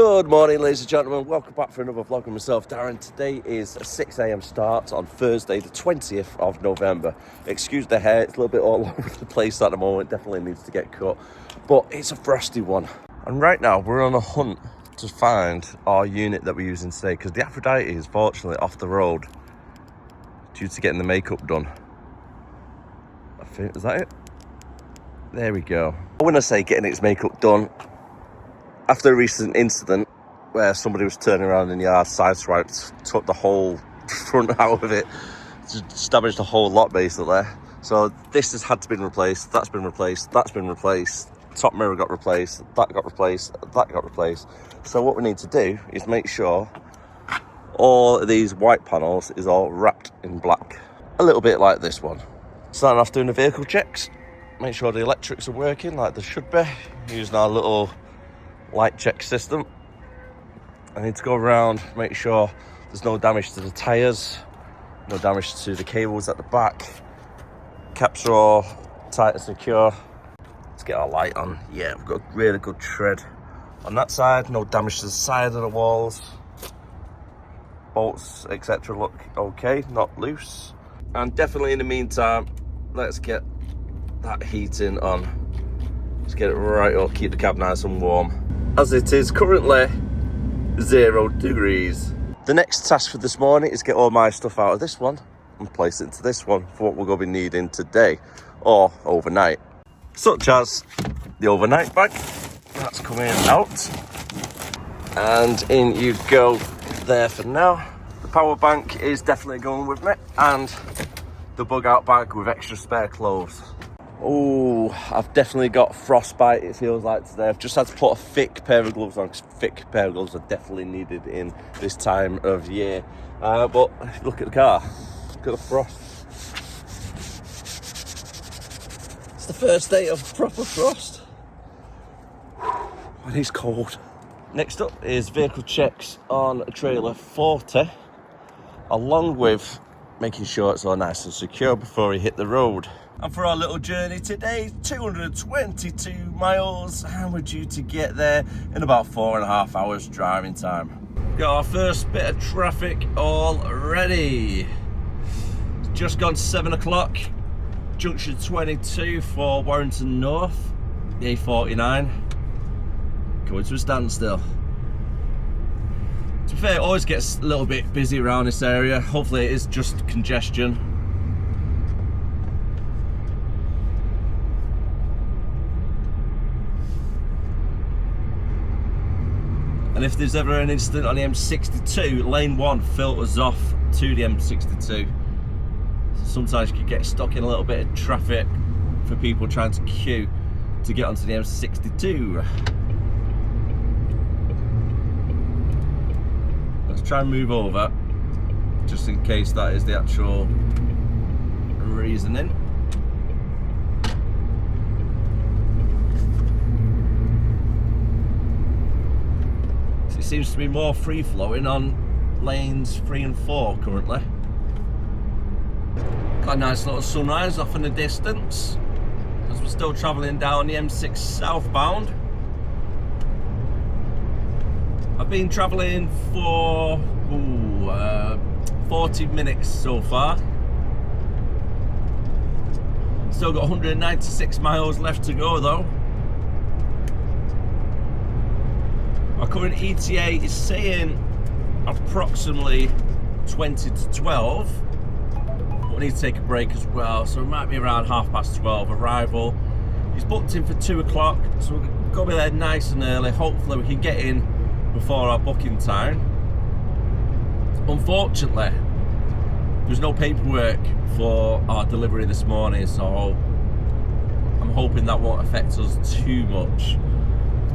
Good morning, ladies and gentlemen. Welcome back for another vlog with myself, Darren. Today is a 6 a.m. start on Thursday, the 20th of November. Excuse the hair, it's a little bit all over the place at the moment. Definitely needs to get cut, but it's a frosty one. And right now, we're on a hunt to find our unit that we're using today, because the Aphrodite is fortunately off the road due to getting the makeup done. I think, is that it? There we go. When I say getting its makeup done, after a recent incident where somebody was turning around in the yard, sideswiped, took the whole front out of it, just damaged the whole lot basically. So this has had to be replaced, that's been replaced, that's been replaced, top mirror got replaced, that got replaced, that got replaced. So what we need to do is make sure all of these white panels is all wrapped in black. A little bit like this one. Starting off doing the vehicle checks, make sure the electrics are working like they should be, using our little light check system. I need to go around, make sure there's no damage to the tyres, no damage to the cables at the back, caps are all tight and secure. Let's get our light on. Yeah, we've got a really good tread on that side, no damage to the side of the walls, bolts etc look okay, not loose. And definitely in the meantime, let's get that heating on. Let's get it right up, keep the cab nice and warm, as it is currently 0 degrees. The next task for this morning is get all my stuff out of this one and place it into this one for what we're going to be needing today or overnight, such as the overnight bag. That's coming out and in you go there for now. The power bank is definitely going with me, and the bug out bag with extra spare clothes. Oh, I've definitely got frostbite, it feels like today. I've just had to put a thick pair of gloves on, because thick pair of gloves are definitely needed in this time of year. But look at the car, look at the frost. It's the first day of proper frost. And it's cold. Next up is vehicle checks on trailer 40, along with making sure it's all nice and secure before we hit the road. And for our little journey today, 222 miles, and we're due to get there in about 4.5 hours driving time. Got our first bit of traffic already. Just gone 7 o'clock, junction 22 for Warrington North, the A49, coming to a standstill. To be fair, it always gets a little bit busy around this area. Hopefully it is just congestion. And if there's ever an incident on the M62, lane 1 filters off to the M62. Sometimes you can get stuck in a little bit of traffic for people trying to queue to get onto the M62. Let's try and move over, just in case that is the actual reasoning. It seems to be more free-flowing on lanes 3 and 4 currently. Got a nice little sunrise off in the distance, as we're still travelling down the M6 southbound. I've been travelling for 40 minutes so far. Still got 196 miles left to go though. Our current ETA is saying approximately 20 to 12. But we need to take a break as well, so it might be around 12:30 arrival. He's booked in for 2 o'clock, so we're going to be there nice and early. Hopefully we can get in before our booking time. Unfortunately, there's no paperwork for our delivery this morning, so I'm hoping that won't affect us too much.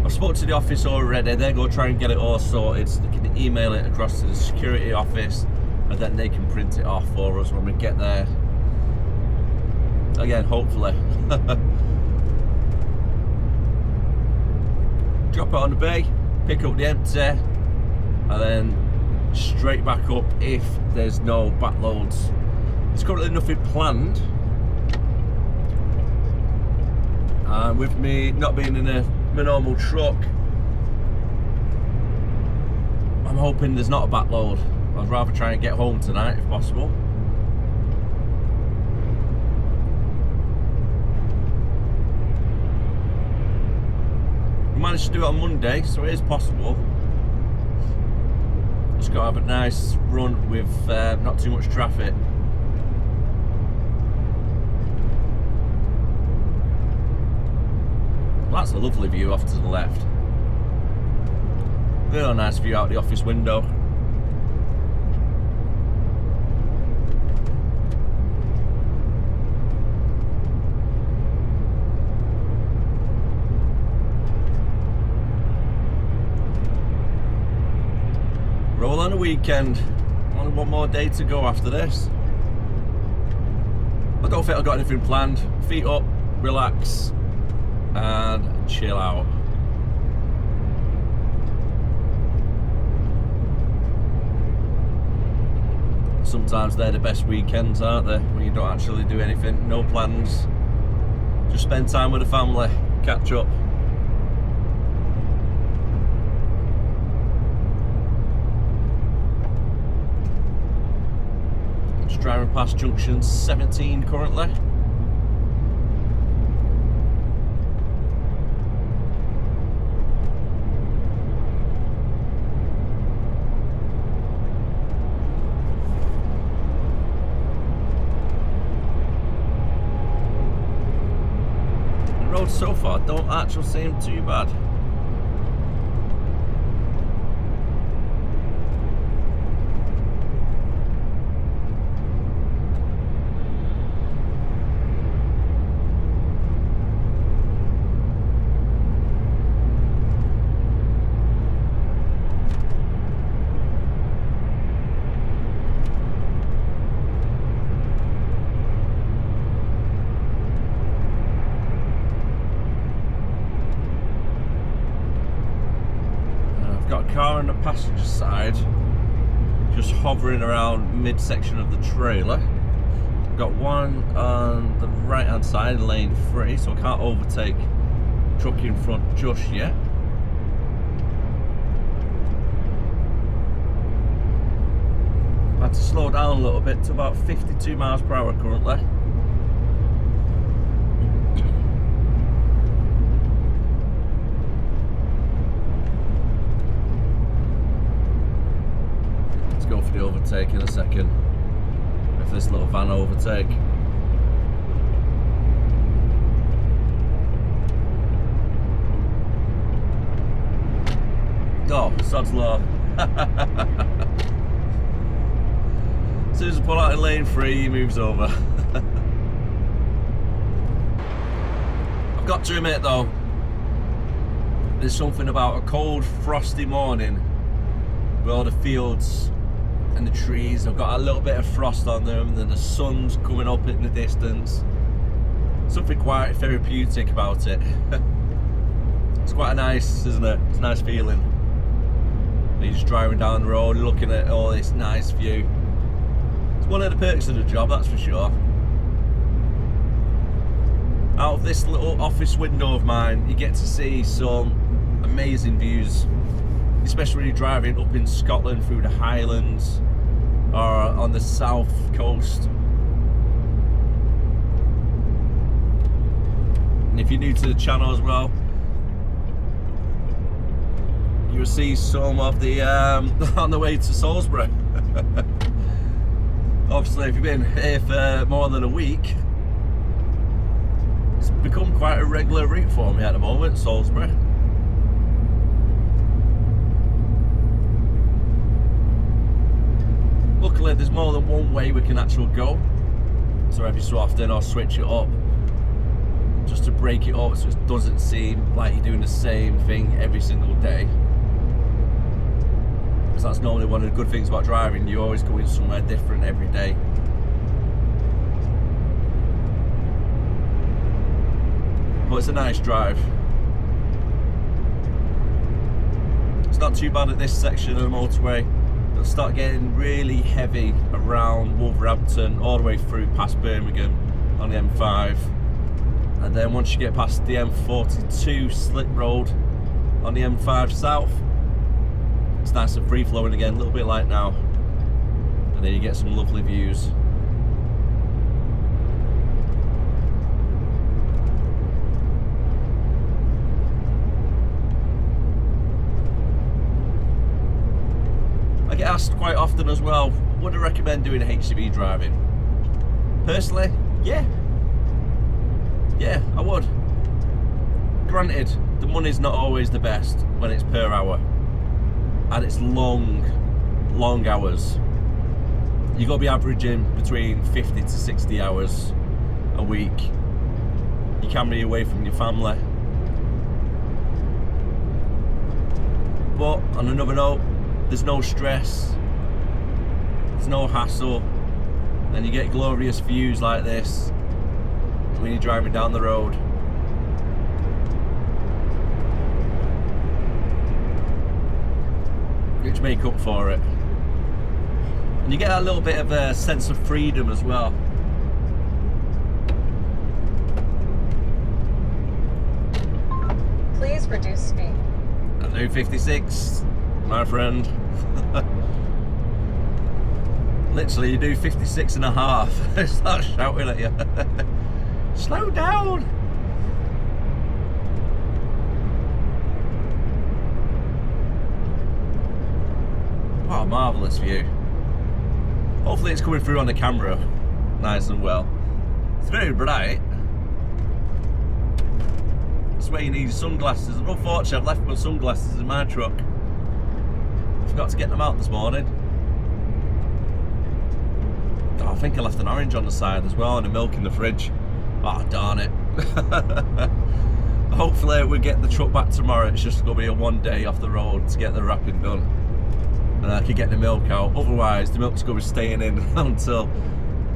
I've spoken to the office already. They're going to try and get it all sorted so they can email it across to the security office, and then they can print it off for us when we get there. Again, hopefully. Drop it on the bay, pick up the empty, and then straight back up if there's no backloads. There's currently nothing planned. And with me not being in my normal truck, I'm hoping there's not a backload. I'd rather try and get home tonight if possible. We managed to do it on Monday, so it is possible. Just got to have a nice run with not too much traffic. That's a lovely view off to the left. Real nice view out the office window. Roll on a weekend. Only one more day to go after this. I don't think I've got anything planned. Feet up, relax, and chill out. Sometimes they're the best weekends, aren't they? When you don't actually do anything, no plans. Just spend time with the family, catch up. Just driving past junction 17 currently. So far don't actually seem too bad. Car on the passenger side, just hovering around midsection of the trailer. Got one on the right hand side, lane 3, so I can't overtake truck in front just yet. I had to slow down a little bit to about 52 miles per hour currently. Go for the overtake in a second. If this little van overtake. Oh, sod's law. As soon as I pull out in lane 3, he moves over. I've got to admit though, there's something about a cold, frosty morning with all the fields and the trees have got a little bit of frost on them, and then the sun's coming up in the distance. Something quite therapeutic about it. It's quite nice, isn't it? It's a nice feeling. You're just driving down the road, looking at all this nice view. It's one of the perks of the job, that's for sure. Out of this little office window of mine, you get to see some amazing views. Especially when you're driving up in Scotland through the Highlands or on the south coast. And if you're new to the channel as well, you will see some of the on the way to Salisbury. Obviously, if you've been here for more than a week, it's become quite a regular route for me at the moment, Salisbury. Luckily, there's more than one way we can actually go, so every so often I'll switch it up just to break it up so it doesn't seem like you're doing the same thing every single day. Because that's normally one of the good things about driving, you're always going somewhere different every day. But it's a nice drive. It's not too bad at this section of the motorway. It'll start getting really heavy around Wolverhampton all the way through past Birmingham on the M5, and then once you get past the M42 slip road on the M5 south, nice and free flowing again, a little bit like now. And then you get some lovely views. I get asked quite often as well, would I recommend doing HGV driving? Personally, yeah, I would. Granted, the money's not always the best when it's per hour, and it's long hours. You got to be averaging between 50 to 60 hours a week. You can be away from your family. But on another note, there's no stress, there's no hassle, and you get glorious views like this when you're driving down the road. Which make up for it. And you get a little bit of a sense of freedom as well. Please reduce speed. I do 56, my friend. Literally, you do 56 and a half. They start shouting at you. Slow down. What a marvellous view. Hopefully it's coming through on the camera nice and well. It's very bright. That's where you need sunglasses. Unfortunately, I've left my sunglasses in my truck. I forgot to get them out this morning. Oh, I think I left an orange on the side as well and a milk in the fridge. Oh, darn it. Hopefully we get the truck back tomorrow. It's just going to be a one day off the road to get the wrapping done. And I can get the milk out. Otherwise, the milk's going to be staying in until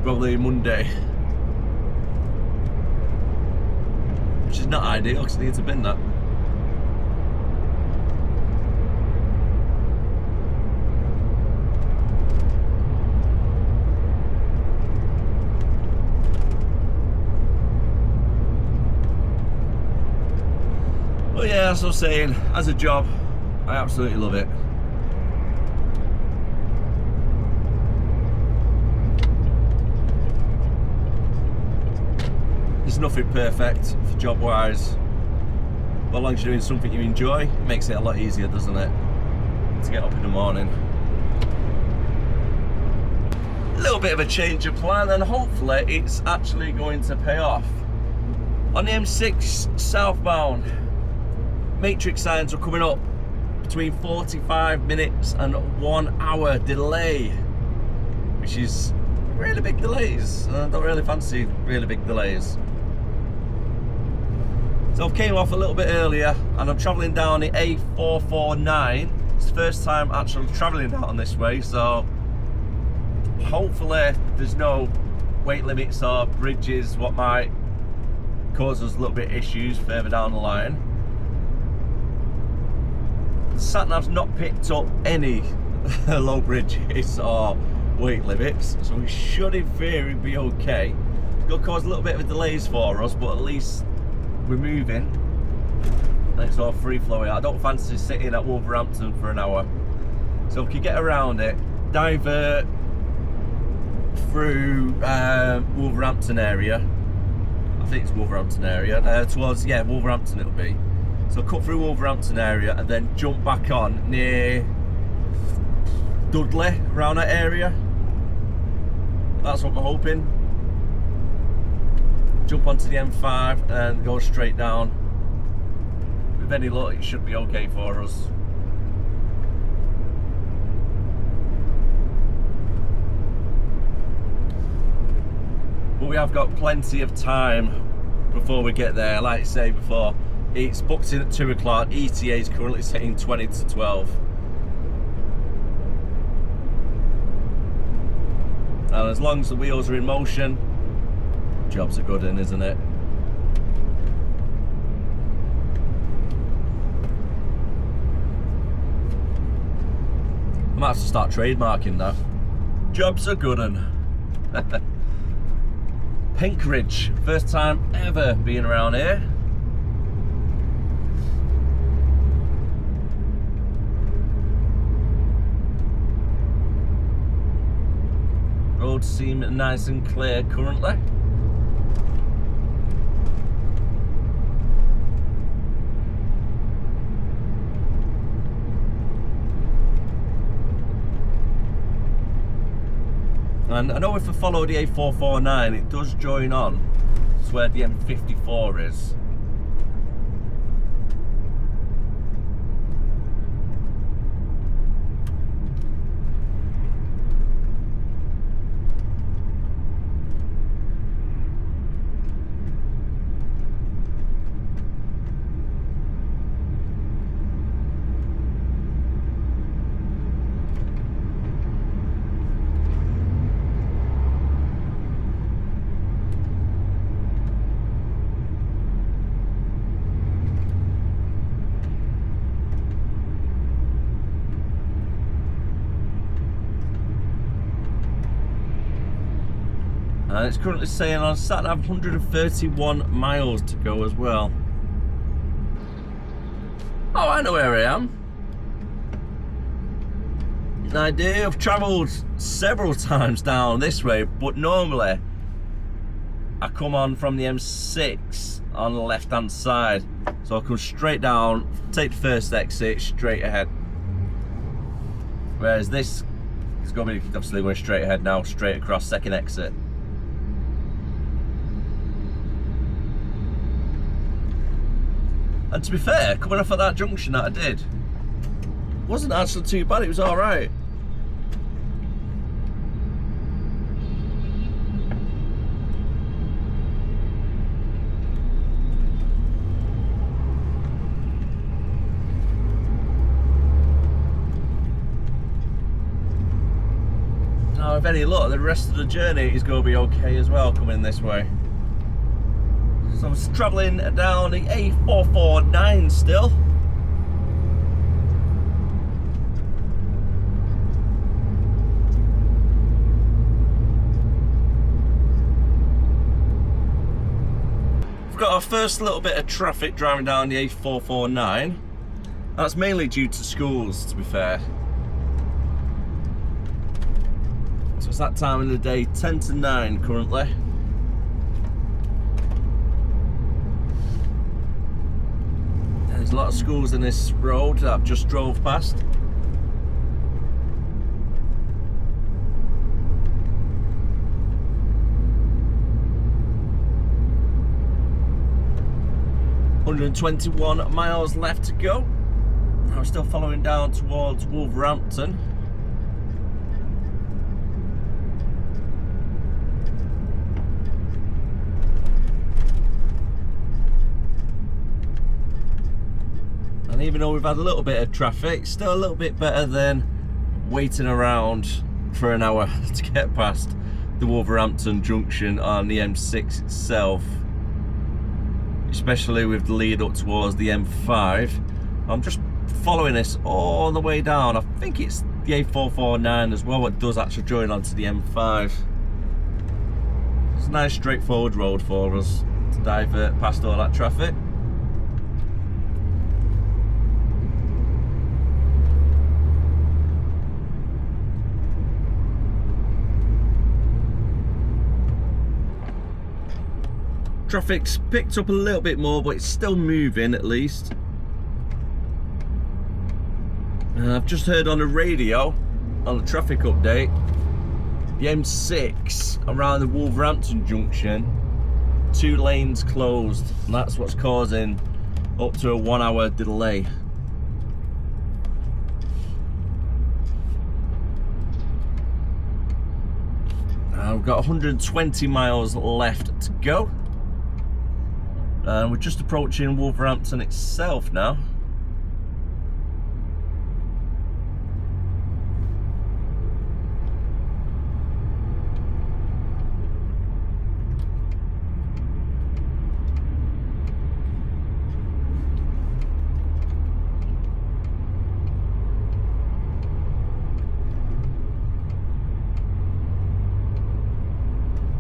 probably Monday. Which is not ideal because I need to bin that. But yeah, as I was saying, as a job, I absolutely love it. There's nothing perfect for job wise, but as long as you're doing something you enjoy, it makes it a lot easier, doesn't it, to get up in the morning. A little bit of a change of plan, and hopefully it's actually going to pay off. On the M6 southbound, matrix signs are coming up between 45 minutes and 1 hour delay, which is really big delays. I don't really fancy really big delays. So I've came off a little bit earlier and I'm travelling down the A449. It's the first time actually travelling down this way, so hopefully there's no weight limits or bridges what might cause us a little bit of issues further down the line. The sat-nav's not picked up any low bridges or weight limits, so we should in theory be okay. It's going to cause a little bit of delays for us, but at least we're moving and it's all free flowing. I don't fancy sitting at Wolverhampton for an hour, so if we can get around it, divert through Wolverhampton area. I think it's Wolverhampton area, towards, yeah, Wolverhampton it'll be. So cut through Wolverhampton area and then jump back on near Dudley, around that area. That's what we're hoping. Jump onto the M5 and go straight down. With any luck, it should be okay for us. But we have got plenty of time before we get there. Like I say before, it's booked in at 2 o'clock. ETA is currently saying 20 to 12. And as long as the wheels are in motion, jobs are good in, isn't it? I might have to start trademarking that. Jobs are good in. Pinkridge, first time ever being around here. roads seem nice and clear currently. And I know if I follow the A449, it does join on. It's where the M54 is. And it's currently saying on sat nav 131 miles to go as well. Oh, I know where I am. I do. I've travelled several times down this way, but normally I come on from the M6 on the left hand side. So I'll come straight down, take the first exit, straight ahead. Whereas this is going to be obviously going straight ahead now, straight across, second exit. And to be fair, coming off at that junction that I did, wasn't actually too bad, it was alright. Now, if any luck, the rest of the journey is going to be okay as well, coming this way. So I was travelling down the A449 still. We've got our first little bit of traffic driving down the A449. That's mainly due to schools, to be fair. So it's that time of the day, 10 to 9 currently. There's a lot of schools in this road that I've just drove past. ...121 miles left to go. I'm still following down towards Wolverhampton. And even though we've had a little bit of traffic, still a little bit better than waiting around for an hour to get past the Wolverhampton junction on the M6 itself. Especially with the lead up towards the M5. I'm just following this all the way down. I think it's the A449 as well, what does actually join onto the M5. It's a nice straightforward road for us to divert past all that traffic. Traffic's picked up a little bit more, but it's still moving at least. I've just heard on the radio, on the traffic update, the M6 around the Wolverhampton junction, 2 lanes closed, and that's what's causing up to a 1 hour delay. We've got 120 miles left to go. And we're just approaching Wolverhampton itself now.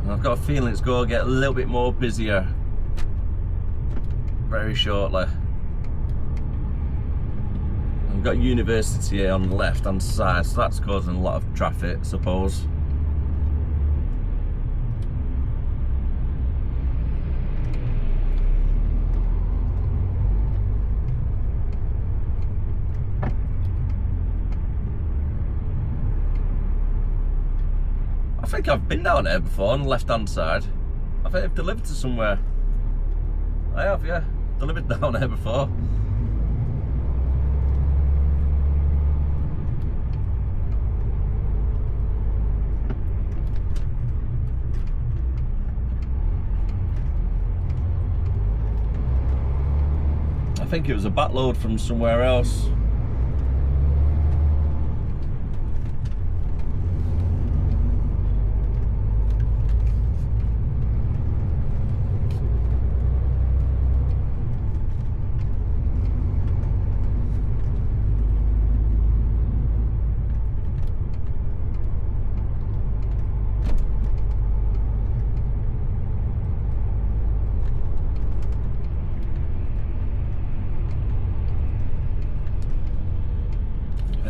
And I've got a feeling it's going to get a little bit more busier very shortly. We've got university here on the left hand side, so that's causing a lot of traffic, I suppose. think I've been down there before on the left-hand side. I think I've delivered to somewhere. I have, yeah. Delivered down there before. I think it was a backload from somewhere else.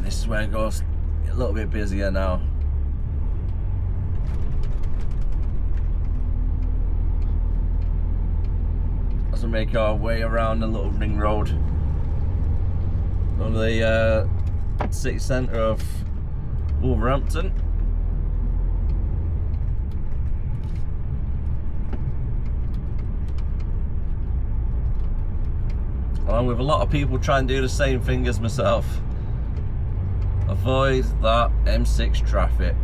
This is where it goes a little bit busier now. As we make our way around the little ring road of the city centre of Wolverhampton. Along with a lot of people trying to do the same thing as myself. Avoid that M6 traffic.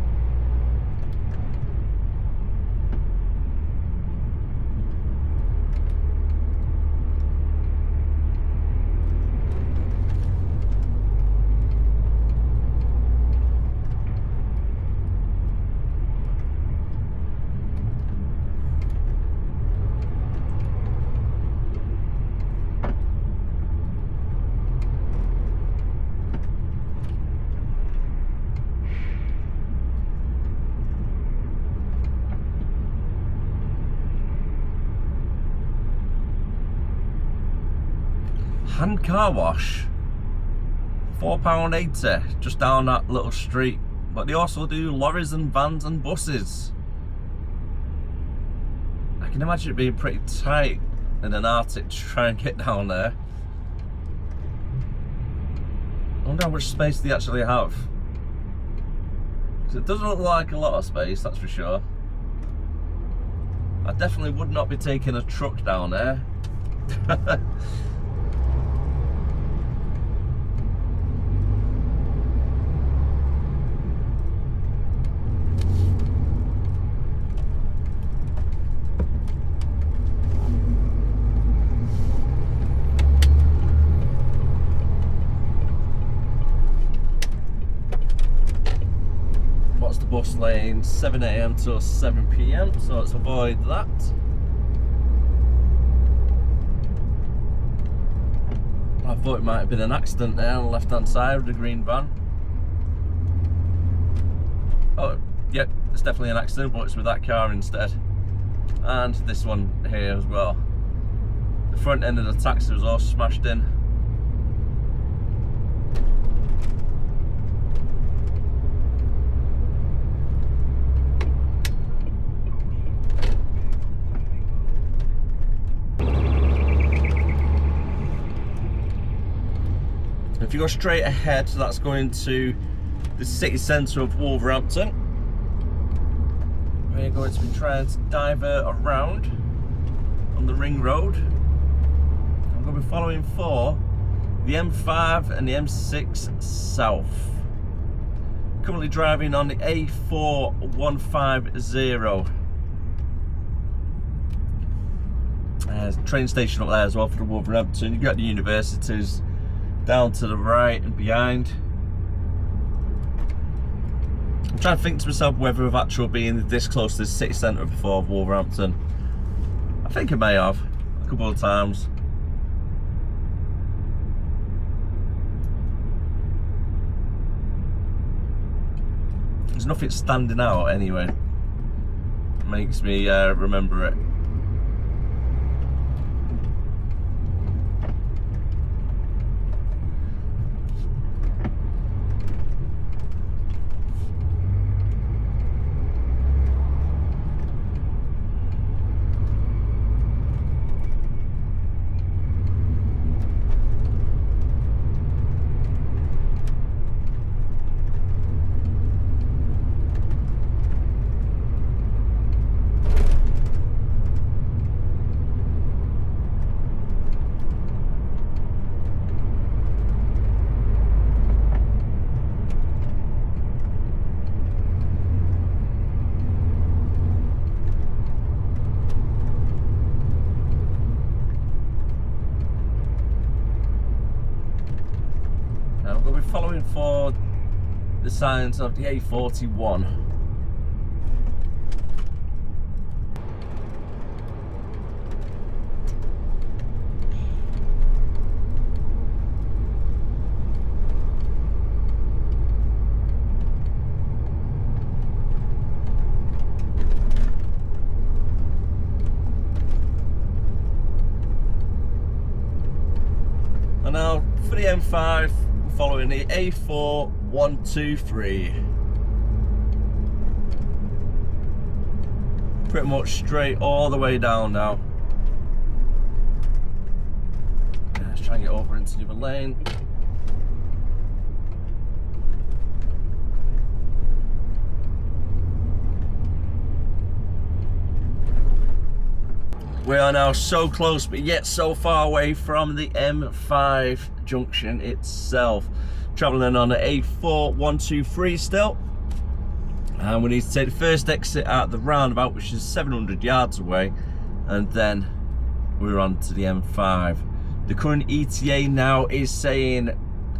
Hand car wash, £4.80 just down that little street. But they also do lorries and vans and buses. I can imagine it being pretty tight in an Arctic to try and get down there. I wonder how much space they actually have. 'Cause it doesn't look like a lot of space, that's for sure. I definitely would not be taking a truck down there. Bus lane 7 AM to 7 PM, so let's avoid that. I thought it might have been an accident there on the left hand side of the green van. Oh, yep, it's definitely an accident, but it's with that car instead. And this one here as well. The front end of the taxi was all smashed in. If you go straight ahead, that's going to the city centre of Wolverhampton. We're going to be trying to divert around on the ring road. I'm going to be following for the M5 and the M6 South. Currently driving on the A4150. There's a train station up there as well for the Wolverhampton. You've got the universities down to the right and behind. I'm trying to think to myself whether I've actually been this close to the city centre before of Wolverhampton. I think I may have a couple of times. There's nothing standing out anyway. Makes me remember it. for the signs of the A41. And now for the M5, we're following the A4123. Pretty much straight all the way down now. Let's try and get over into the other lane. We are now so close, but yet so far away from the M5 junction itself. Travelling on the A4123 still. And we need to take the first exit at the roundabout, which is 700 yards away. And then we're on to the M5. The current ETA now is saying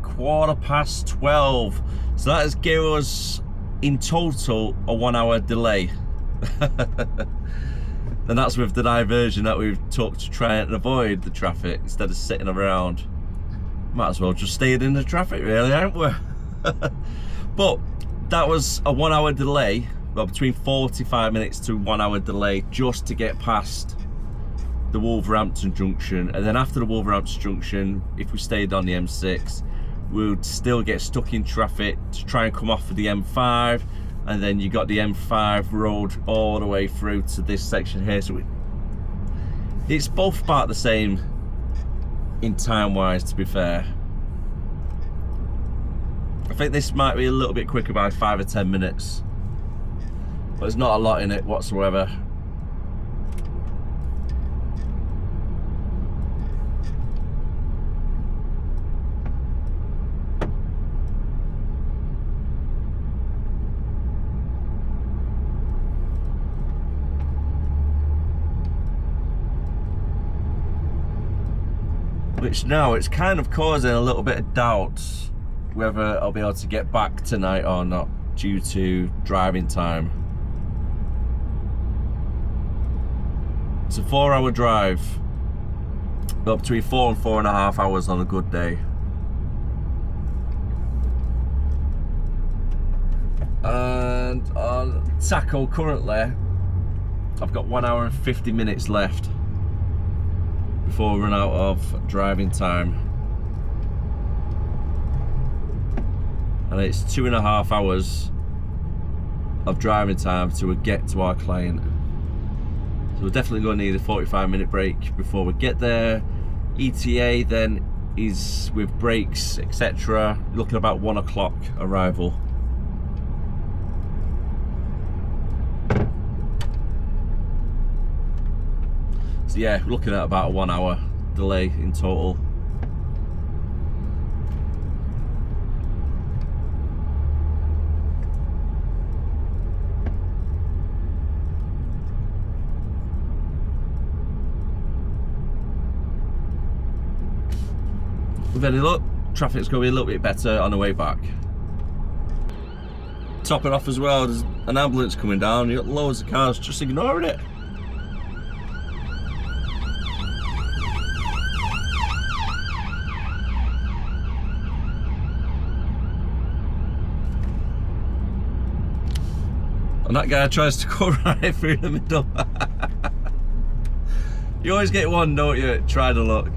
12:15. So that has given us, in total, a 1 hour delay. And that's with the diversion that we've took to try and avoid the traffic instead of sitting around. Might as well just stayed in the traffic really, aren't we? But that was a 1 hour delay, well, between 45 minutes to 1 hour delay just to get past the Wolverhampton junction. And then after the Wolverhampton junction, if we stayed on the M6, we would still get stuck in traffic to try and come off of the M5. And then you got the M5 road all the way through to this section here. So it's both about the same in time wise, to be fair. I think this might be a little bit quicker by 5 or 10 minutes, but there's not a lot in it whatsoever. Which now it's kind of causing a little bit of doubt whether I'll be able to get back tonight or not due to driving time. It's a 4 hour drive, well, between 4 and 4.5 hours on a good day. And on tackle currently, I've got 1 hour and 50 minutes left before we run out of driving time. And it's 2.5 hours of driving time till we get to our client. So we're definitely going to need a 45-minute break before we get there. ETA then is with breaks, etc., looking about 1 o'clock arrival. So yeah, we're looking at about a 1 hour delay in total. With any luck, traffic's going to be a little bit better on the way back. Topping off as well, there's an ambulance coming down, you've got loads of cars just ignoring it. And that guy tries to go right through the middle. You always get one, don't you? Try the luck.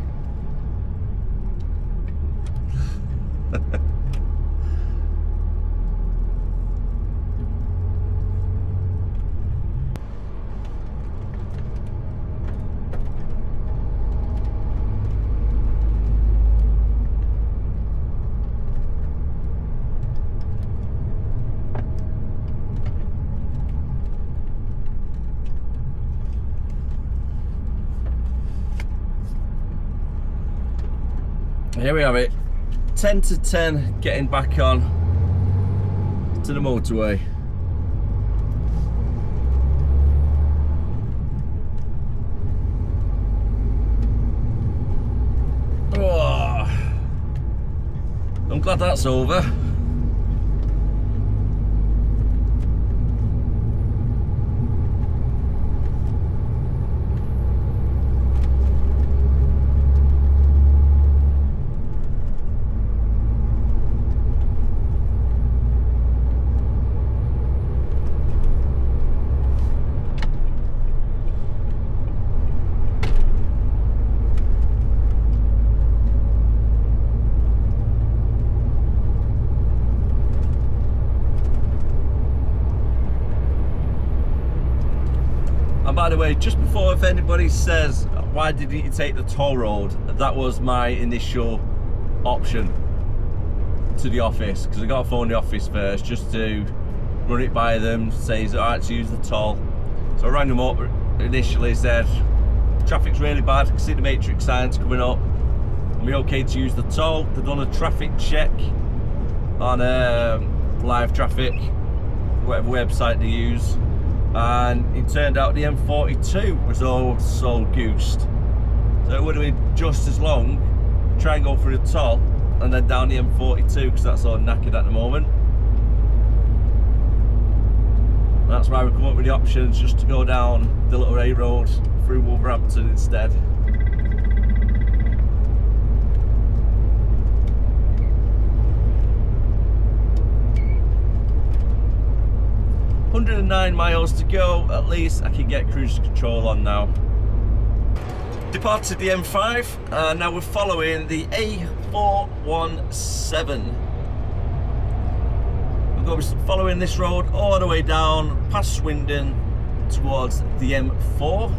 Here we have it, 10 to 10, getting back on to the motorway. Oh, I'm glad that's over. By the way, just before, if anybody says, why didn't you take the toll road? That was my initial option to the office, because I got to phone the office first just to run it by them, say, is it alright to use the toll? So I rang them up initially, said, traffic's really bad, I can see the matrix signs coming up. Are we okay to use the toll? They've done a traffic check on live traffic, whatever website they use, and it turned out the M42 was all so goosed. So it would have been just as long, try and go through the toll and then down the M42, because that's all knackered at the moment. And that's why we come up with the options just to go down the little A road through Wolverhampton instead. $109 miles to go. At least I can get cruise control on now. Departed the M5 and now we're following the A417. We're going to be following this road all the way down past Swindon towards the M4.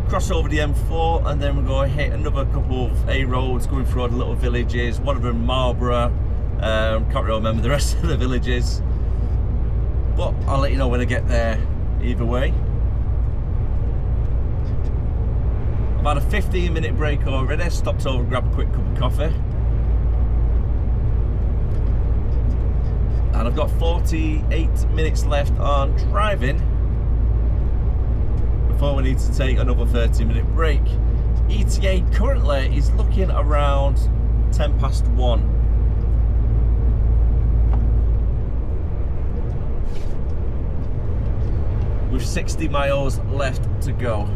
Cross over the M4 and then we're going to hit another couple of A roads going through all the little villages. One of them Marlborough. Can't really remember the rest of the villages. But I'll let you know when I get there, either way. I've had a 15-minute break already, stopped over and grabbed a quick cup of coffee. And I've got 48 minutes left on driving before we need to take another 30-minute break. ETA currently is looking around 1:10 with 60 miles left to go.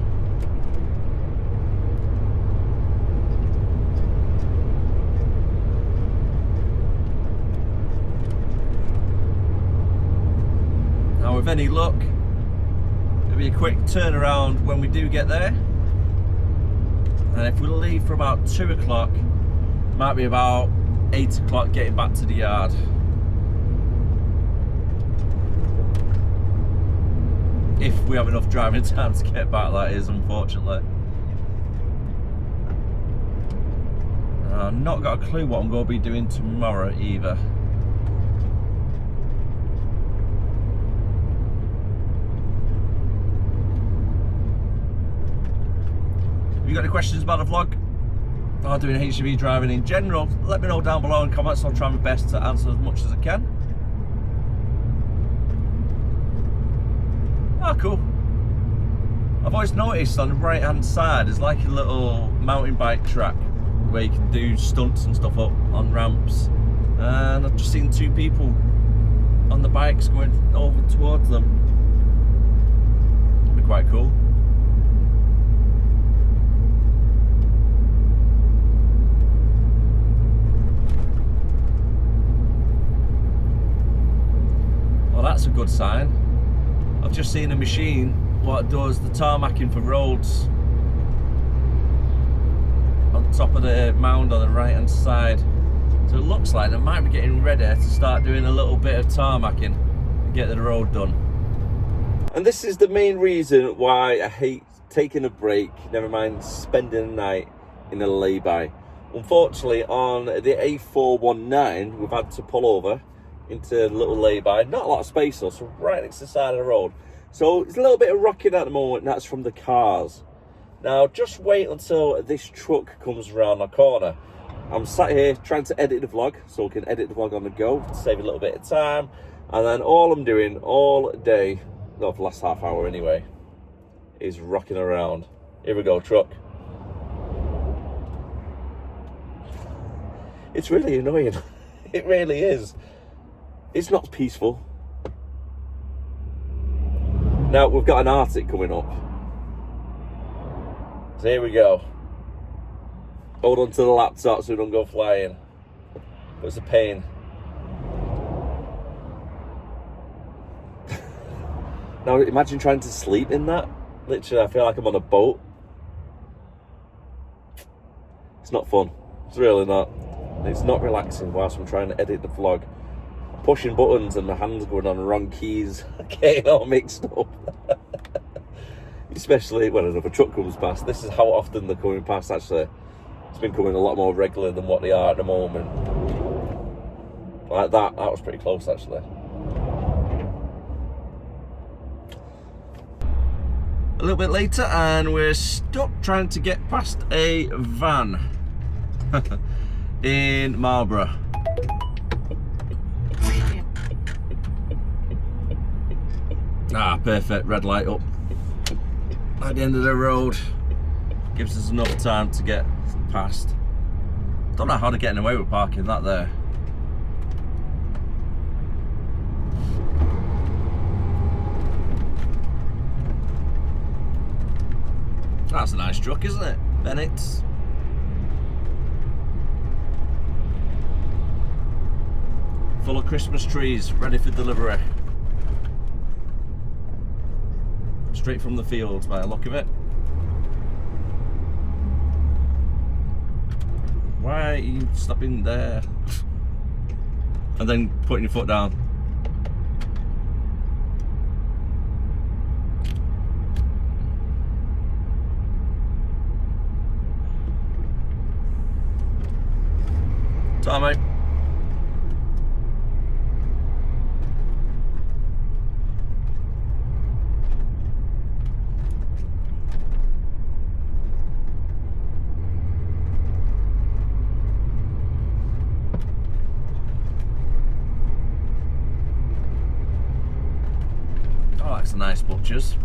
Now with any luck, it'll be a quick turnaround when we do get there. And if we leave for about 2 o'clock, might be about 8 o'clock getting back to the yard. If we have enough driving time to get back, that is, unfortunately. I've not got a clue what I'm going to be doing tomorrow either. If you've got any questions about the vlog or doing HGV driving in general, let me know down below in comments. I'll try my best to answer as much as I can. Oh, cool. I've always noticed on the right hand side there's like a little mountain bike track where you can do stunts and stuff up on ramps, and I've just seen 2 people on the bikes going over towards them. It'd be quite cool. Well, that's a good sign. I've just seen a machine what does the tarmacking for roads on top of the mound on the right hand side. So it looks like they might be getting ready to start doing a little bit of tarmacking and get the road done. And this is the main reason why I hate taking a break, never mind spending a night in a lay-by. Unfortunately, on the A419, we've had to pull over into a little lay-by. Not a lot of space though, so right next to the side of the road. So it's a little bit of rocking at the moment, and that's from the cars. Now, just wait until this truck comes around the corner. I'm sat here trying to edit the vlog, so we can edit the vlog on the go, to save a little bit of time. And then all I'm doing all day, not for the last half hour anyway, is rocking around. Here we go, truck. It's really annoying. It really is. It's not peaceful. Now, we've got an Arctic coming up. So here we go. Hold on to the laptop so we don't go flying. But it's a pain. Now, imagine trying to sleep in that. Literally, I feel like I'm on a boat. It's not fun. It's really not. It's not relaxing whilst I'm trying to edit the vlog. Pushing buttons and my hands going on the wrong keys, getting all mixed up. especially when another truck comes past. This is how often they're coming past, actually. It's been coming a lot more regular than what they are at the moment. Like that was pretty close, actually. A little bit later, and we're stuck trying to get past a van in Marlborough. Ah, perfect, red light up at the end of the road. Gives us enough time to get past. Don't know how they're getting away with parking that there. That's a nice truck, isn't it? Bennett's. Full of Christmas trees, ready for delivery. Straight from the fields by the look of it. Why are you stopping there? And then putting your foot down. Time, mate. Oh, that's a nice butcher's.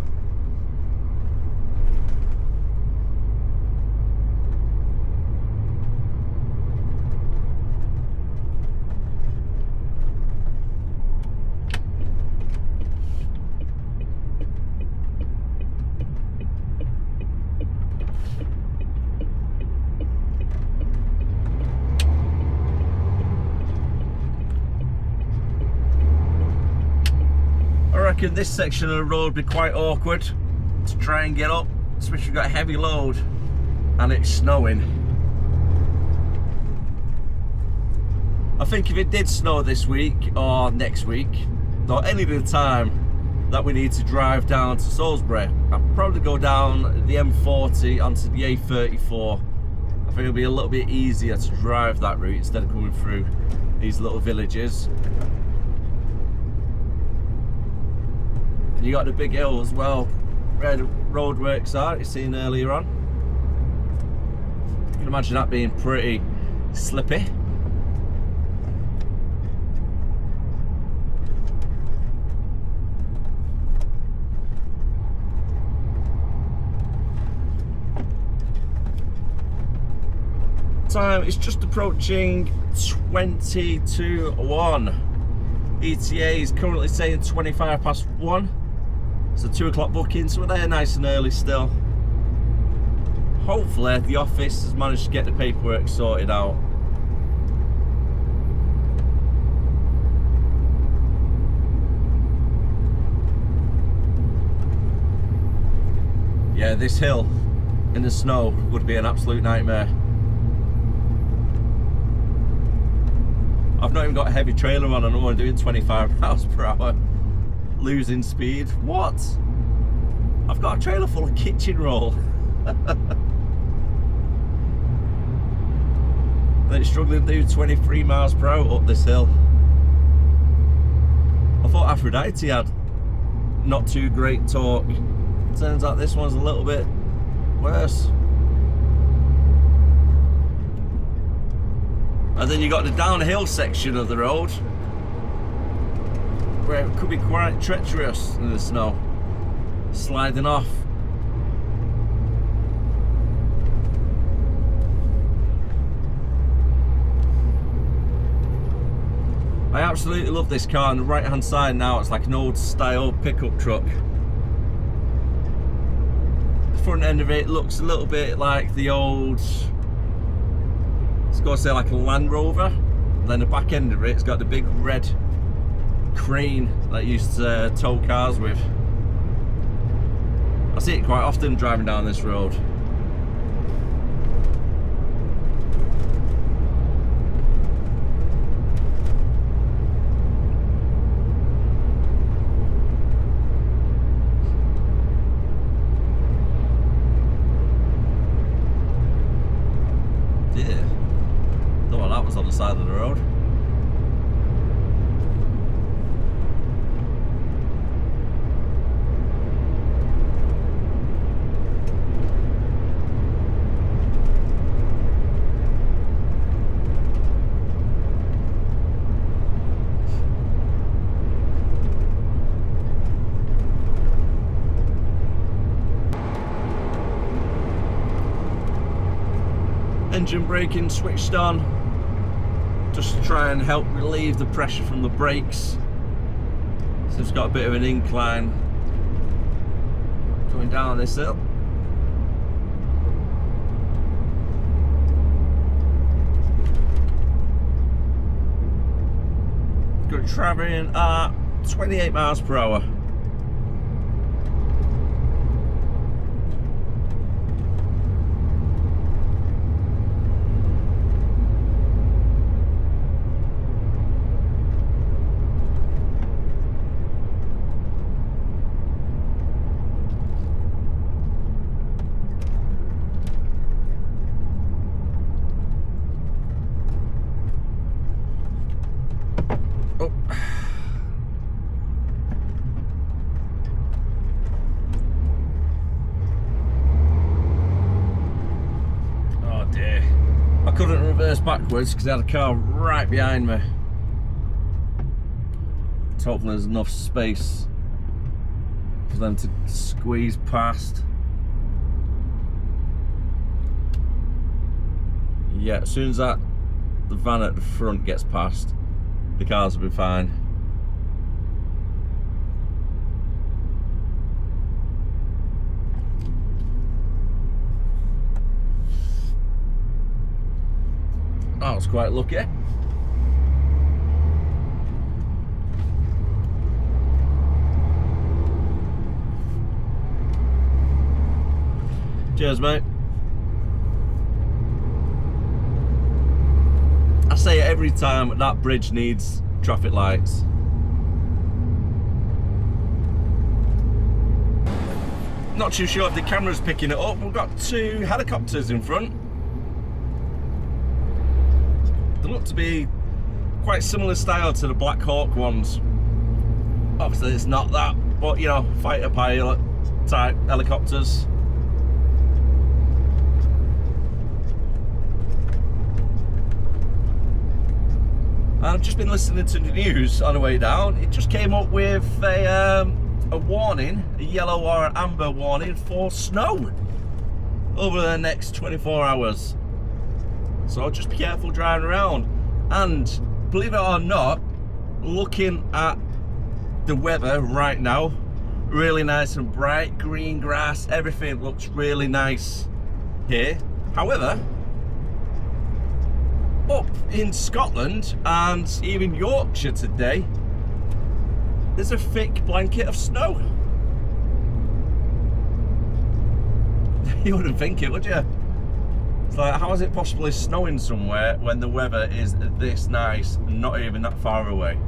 This section of the road would be quite awkward to try and get up, especially if you've got a heavy load and it's snowing. I think if it did snow this week or next week, or any of the time that we need to drive down to Salisbury, I'd probably go down the M40 onto the A34. I think it'll be a little bit easier to drive that route instead of coming through these little villages. You got the big hill as well, where the roadworks are, you seen earlier on. You can imagine that being pretty slippy. Time is just approaching 20 to 1. ETA is currently saying 25 past 1. It's a 2 o'clock booking, so we're there nice and early still. Hopefully the office has managed to get the paperwork sorted out. Yeah, this hill in the snow would be an absolute nightmare. I've not even got a heavy trailer on, and I'm only doing 25 miles per hour. Losing speed. What? I've got a trailer full of kitchen roll. And it's struggling to do 23 miles per hour up this hill. I thought Aphrodite had not too great torque. Turns out this one's a little bit worse. And then you got the downhill section of the road, where it could be quite treacherous in the snow, sliding off. I absolutely love this car. On the right hand side now, it's like an old style pickup truck. The front end of it looks a little bit like the old, let's go say like a Land Rover. And then the back end of it's got the big red crane that used to tow cars with. I see it quite often driving down this road. engine braking switched on, just to try and help relieve the pressure from the brakes. So it's got a bit of an incline going down this hill. Good, travelling at 28 miles per hour. Couldn't reverse backwards because I had a car right behind me. So hopefully there's enough space for them to squeeze past. Yeah, as soon as the van at the front gets past, the cars will be fine. I was quite lucky. Cheers, mate. I say it every time, that bridge needs traffic lights. Not too sure if the camera's picking it up. We've got two helicopters in front. They look to be quite similar style to the Black Hawk ones. Obviously it's not that, but you know, fighter pilot type helicopters. And I've just been listening to the news on the way down. It just came up with a warning, a yellow or an amber warning for snow over the next 24 hours. So just be careful driving around. And believe it or not, looking at the weather right now, really nice and bright, green grass, everything looks really nice here. However, up in Scotland and even Yorkshire today, there's a thick blanket of snow. You wouldn't think it, would you? It's like, how is it possibly snowing somewhere when the weather is this nice and not even that far away?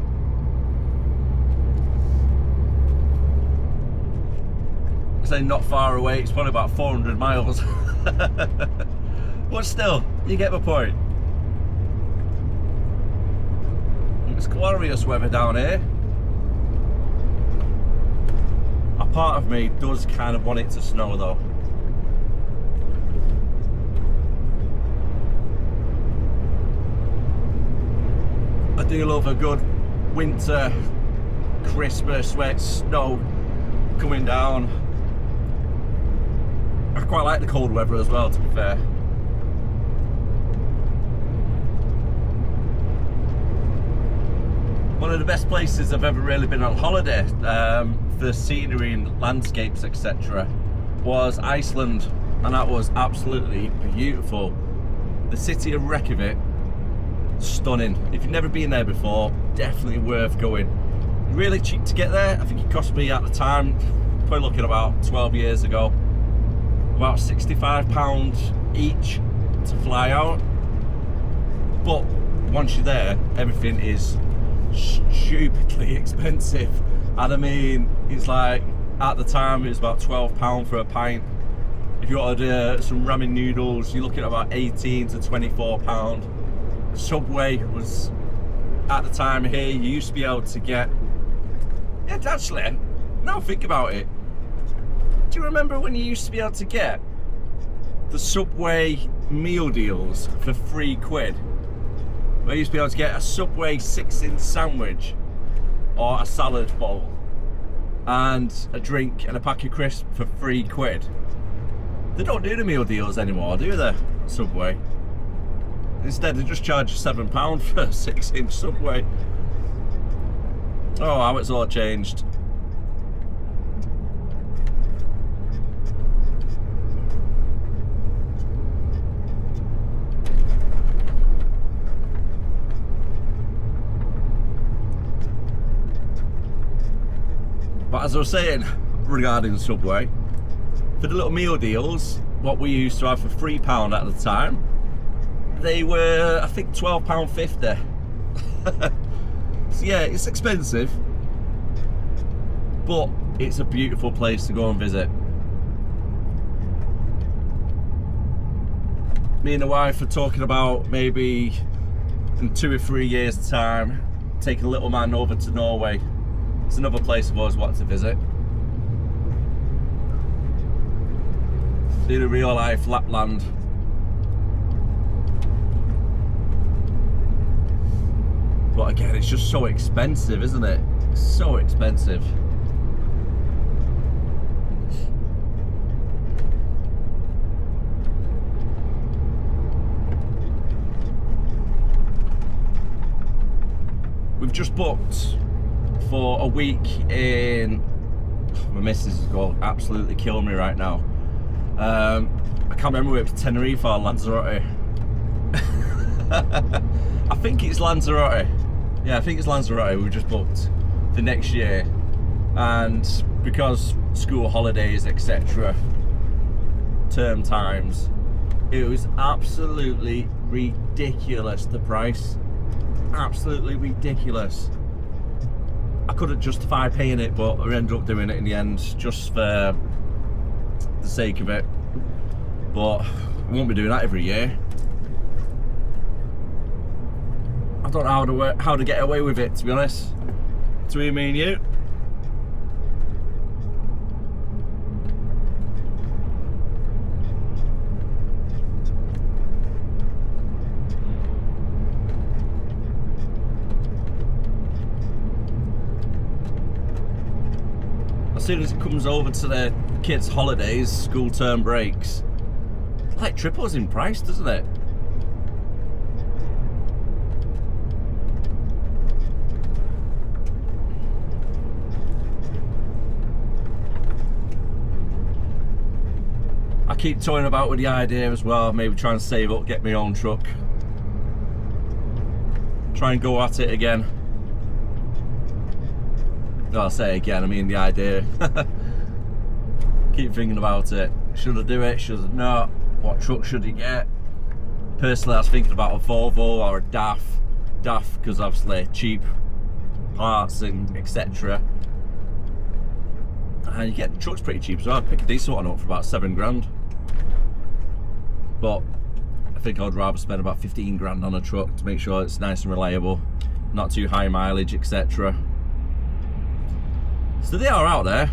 I say not far away, it's probably about 400 miles. But still, you get my point. It's glorious weather down here. A part of me does kind of want it to snow though. I do love a good winter, Christmas, wet snow coming down. I quite like the cold weather as well, to be fair. One of the best places I've ever really been on holiday for scenery and landscapes, etc., was Iceland, and that was absolutely beautiful. The city of Reykjavik, stunning. If you've never been there before, definitely worth going. Really cheap to get there. I think it cost me at the time, probably looking about 12 years ago, about £65 each to fly out. But once you're there, everything is stupidly expensive. And I mean, it's like, at the time it was about £12 for a pint. If you ordered some ramen noodles, you're looking at about £18 to £24. Subway was, at the time here, you used to be able to get, yeah, actually, now think about it, do you remember when you used to be able to get the Subway meal deals for £3? Where you used to be able to get a Subway 6-inch sandwich or a salad bowl and a drink and a pack of crisps for £3. They don't do the meal deals anymore, do they, Subway? Instead, they just charge you £7 for a 6-inch Subway. Oh, how it's all changed. But as I was saying regarding Subway, for the little meal deals, what we used to have for £3 at the time, they were, I think, £12.50. So yeah, it's expensive, but it's a beautiful place to go and visit. Me and the wife are talking about maybe in 2 or 3 years' time taking little man over to Norway. It's another place I've always wanted to visit. See the real life Lapland. But again, it's just so expensive, isn't it? So expensive. We've just booked for a week in... My missus is going to absolutely kill me right now. I can't remember whether it was Tenerife or Lanzarote. I think it's Lanzarote. Yeah, I think it's Lanzarote. We just booked for next year, and because school holidays, etc., term times, it was absolutely ridiculous, the price. Absolutely ridiculous. I couldn't justify paying it, but I ended up doing it in the end, just for the sake of it. But I won't be doing that every year. I don't know how to get away with it, to be honest. Between me and you. As soon as it comes over to the kids' holidays, school term breaks, it like triples in price, doesn't it? I keep toying about with the idea as well, maybe try and save up, get my own truck. Try and go at it again. I'll say again, I mean the idea. Keep thinking about it. Should I do it? Should I not? What truck should you get? Personally, I was thinking about a Volvo or a DAF. DAF, because obviously cheap parts and etc. And you get the trucks pretty cheap, so I'd pick a decent one up for about 7 grand. But I think I'd rather spend about 15 grand on a truck to make sure it's nice and reliable, not too high mileage, etc. So they are out there.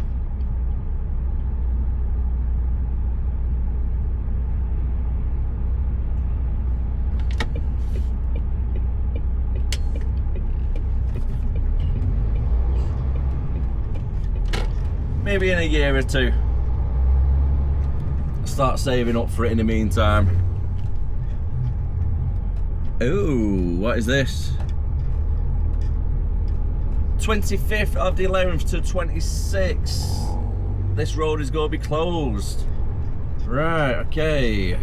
Maybe in a year or two, start saving up for it in the meantime. Ooh, what is this? 25th of the 11th to 26th. This road is going to be closed. Right, okay.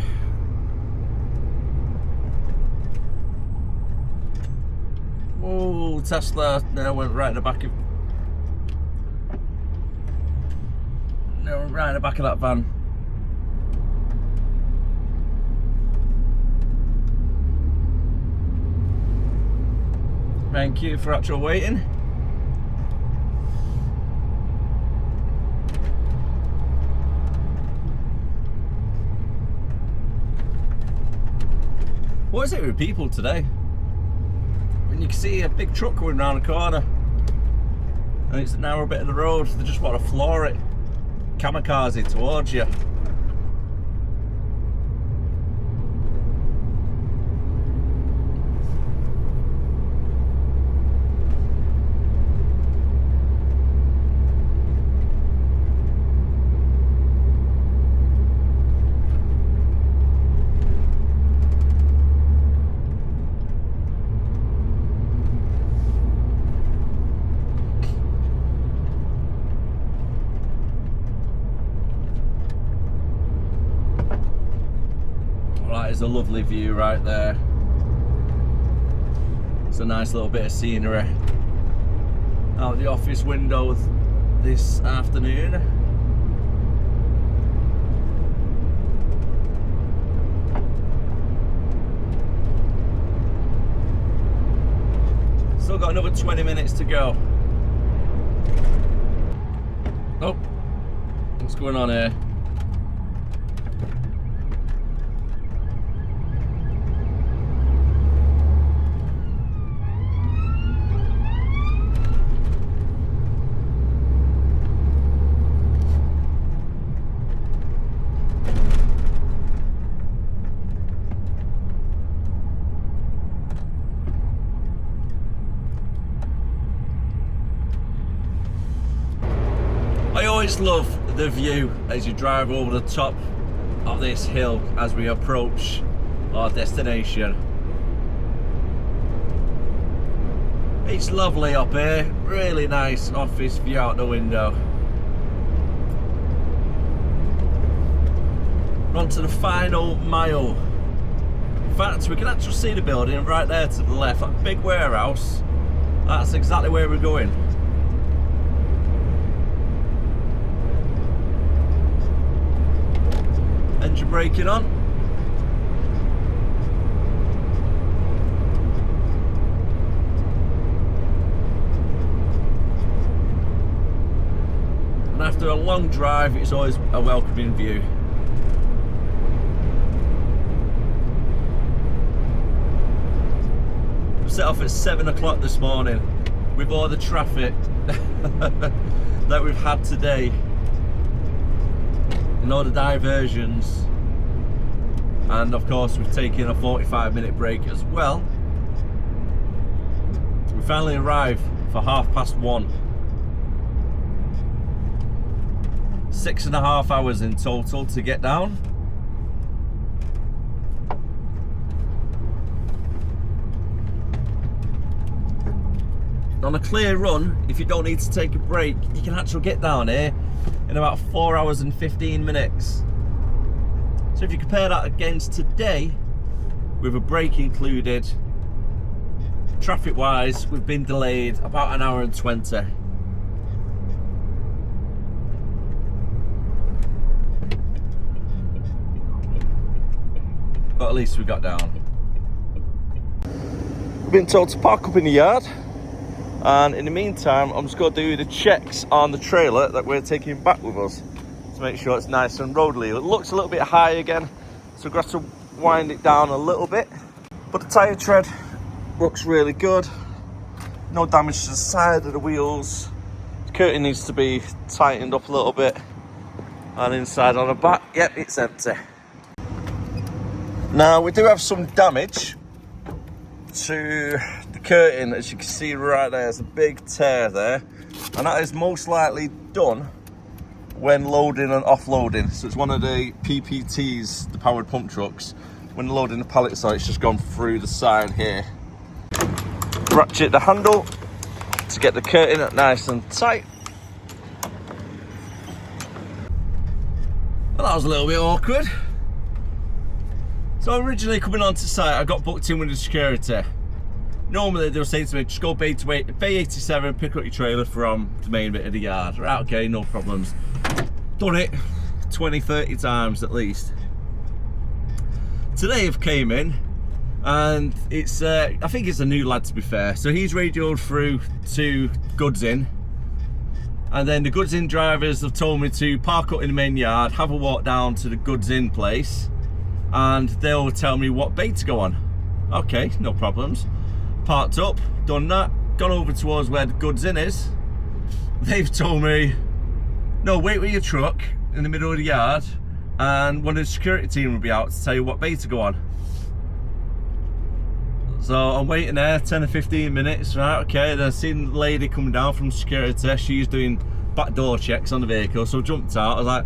Whoa, Tesla now went right in the back of... No, right in the back of that van. Thank you for actual waiting. What is it with people today? When you can see a big truck going around the corner and it's a narrow bit of the road, they just want to floor it, kamikaze towards you. is a lovely view right there. It's a nice little bit of scenery out the office window this afternoon. Still got another 20 minutes to go. Oh, what's going on here? I always love the view as you drive over the top of this hill as we approach our destination. It's lovely up here, really nice office view out the window. We're on to the final mile. In fact, we can actually see the building right there to the left, that big warehouse. That's exactly where we're going. Engine braking on. And after a long drive, it's always a welcoming view. We set off at 7 o'clock this morning with all the traffic that we've had today. And all the diversions, and of course we've taken a 45-minute break as well. We finally arrived for 1:30. 6.5 hours in total to get down. On a clear run, if you don't need to take a break, you can actually get down here in about 4 hours and 15 minutes. So if you compare that against today, with a break included, traffic wise, we've been delayed about 1 hour and 20. But at least we got down. We've been told to park up in the yard. And in the meantime, I'm just going to do the checks on the trailer that we're taking back with us to make sure it's nice and roadly. It looks a little bit high again, so we've got to wind it down a little bit. But the tyre tread looks really good. No damage to the side of the wheels. The curtain needs to be tightened up a little bit. And inside on the back, yep, it's empty. Now, we do have some damage to the curtain. As you can see right there, there's a big tear there, and that is most likely done when loading and offloading. So it's one of the PPTs, the powered pump trucks. When loading the pallets on, it's just gone through the side here. Ratchet the handle to get the curtain nice and tight. Well, that was a little bit awkward. So originally coming onto site, I got booked in with the security. Normally they'll say to me, just go bay 87, pick up your trailer from the main bit of the yard. Right, okay, no problems. Done it 20, 30 times at least. Today I've came in, and it's, I think it's a new lad to be fair. So he's radioed through to goods in. And then the goods in drivers have told me to park up in the main yard, have a walk down to the goods in place, and they'll tell me what bay to go on. Okay, no problems. Parked up, done that, gone over towards where the goods in is. They've told me, no, wait with your truck in the middle of the yard, and one of the security team will be out to tell you what bay to go on. So I'm waiting there 10 or 15 minutes, right, okay, then I seen the lady coming down from security. She's doing back door checks on the vehicle, so I jumped out. I was like,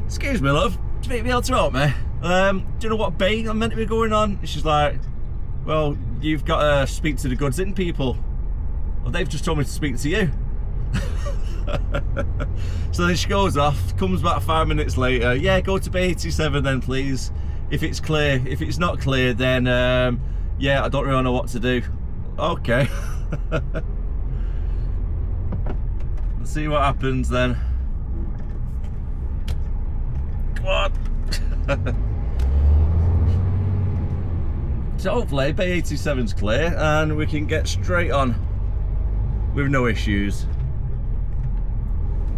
excuse me love, do you think you'll be able to help me? Do you know what bay I'm meant to be going on? And she's like, well, you've got to speak to the goods in people. Well, they've just told me to speak to you. So then she goes off, comes back 5 minutes later. Yeah, go to bay 87 then please. if it's clear. If it's not clear, then yeah, I don't really know what to do. Okay. Let's see what happens then. Come on. So hopefully Bay 87's clear and we can get straight on with no issues.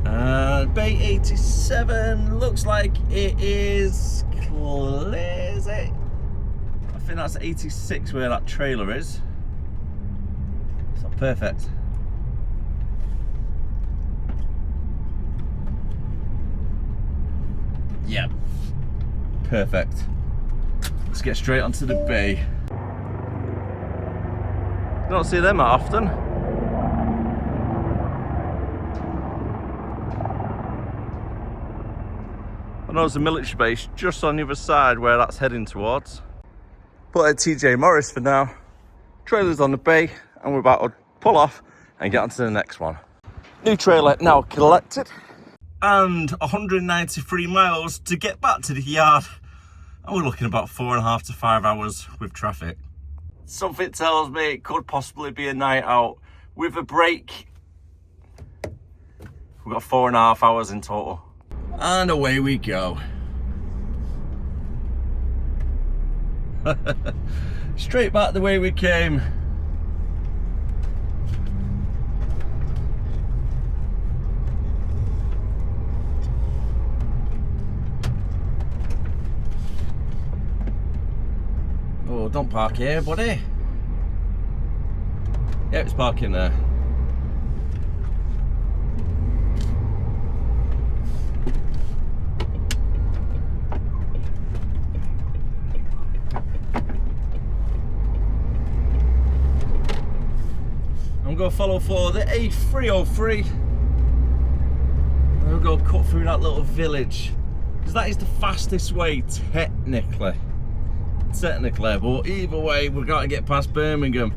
And Bay 87 looks like it is clear, is it? I think that's 86 where that trailer is. So perfect. Yep. Perfect. Let's get straight onto the bay. You don't see them that often. I know there's a military base just on the other side where that's heading towards. But at TJ Morris for now. Trailer's on the bay and we're about to pull off and get onto the next one. New trailer now collected. And 193 miles to get back to the yard. And we're looking about 4.5 to 5 hours with traffic. Something tells me it could possibly be a night out with a break. We've got 4.5 hours in total. And away we go. Straight back the way we came. Oh, don't park here, buddy. Yeah, it's parking there. I'm going to follow for the A303. I'm going to cut through that little village because that is the fastest way technically, but either way we've got to get past Birmingham,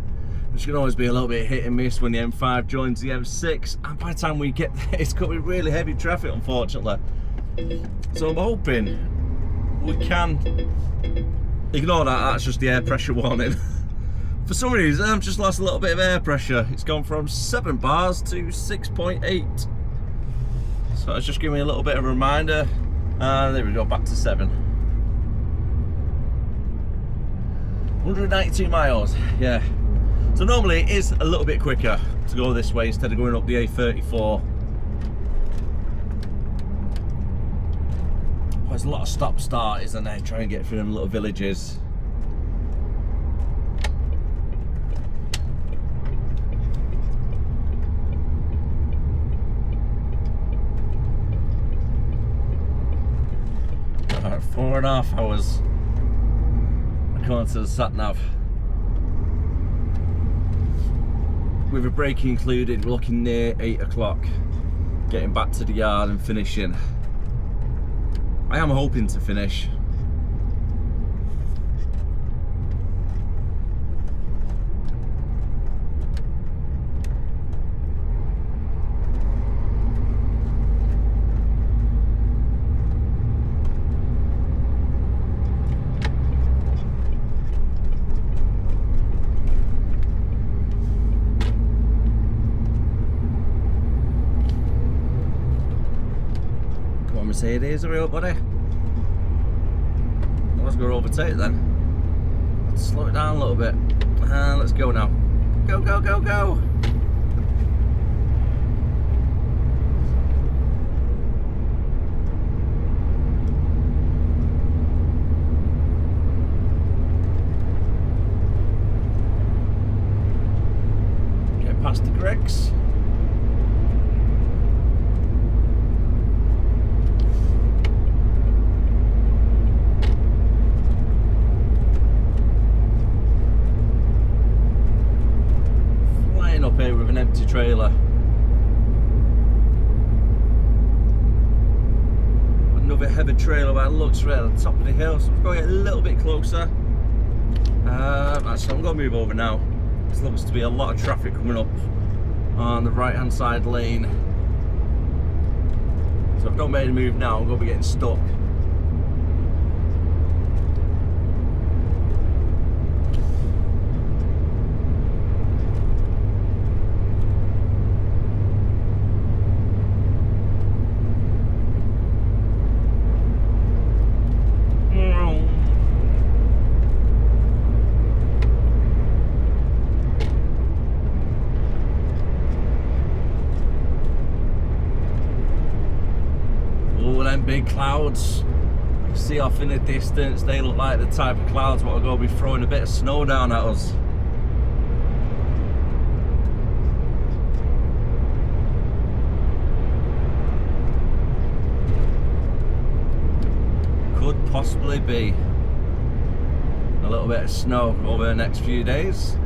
which can always be a little bit hit and miss when the M5 joins the M6, and by the time we get there it's going to be really heavy traffic, unfortunately. So I'm hoping we can ignore that. That's just the air pressure warning. For some reason I've just lost a little bit of air pressure. It's gone from 7 bars to 6.8, so it's just giving me a little bit of a reminder, and there we go, back to 7. 192 miles, yeah. So normally it is a little bit quicker to go this way instead of going up the A34. There's a lot of stop-start, isn't there? Trying to get through them little villages. Alright, 4.5 hours. According to the sat-nav. With a break included, we're looking near 8 o'clock. Getting back to the yard and finishing. I am hoping to finish. Mercedes, hurry up, buddy. Let's go overtake then. Let's slow it down a little bit. And let's go now. Go, go, go, go. Get past the Gregs. With an empty trailer. Another heavy trailer by the looks right at the top of the hill, so we're going to get a little bit closer. Actually, I'm going to move over now. There looks to be a lot of traffic coming up on the right hand side lane. So if I don't make a move now, I'm going to be getting stuck. them big clouds you can see off in the distance. They look like the type of clouds what are going to be throwing a bit of snow down at us. Could possibly be a little bit of snow over the next few days.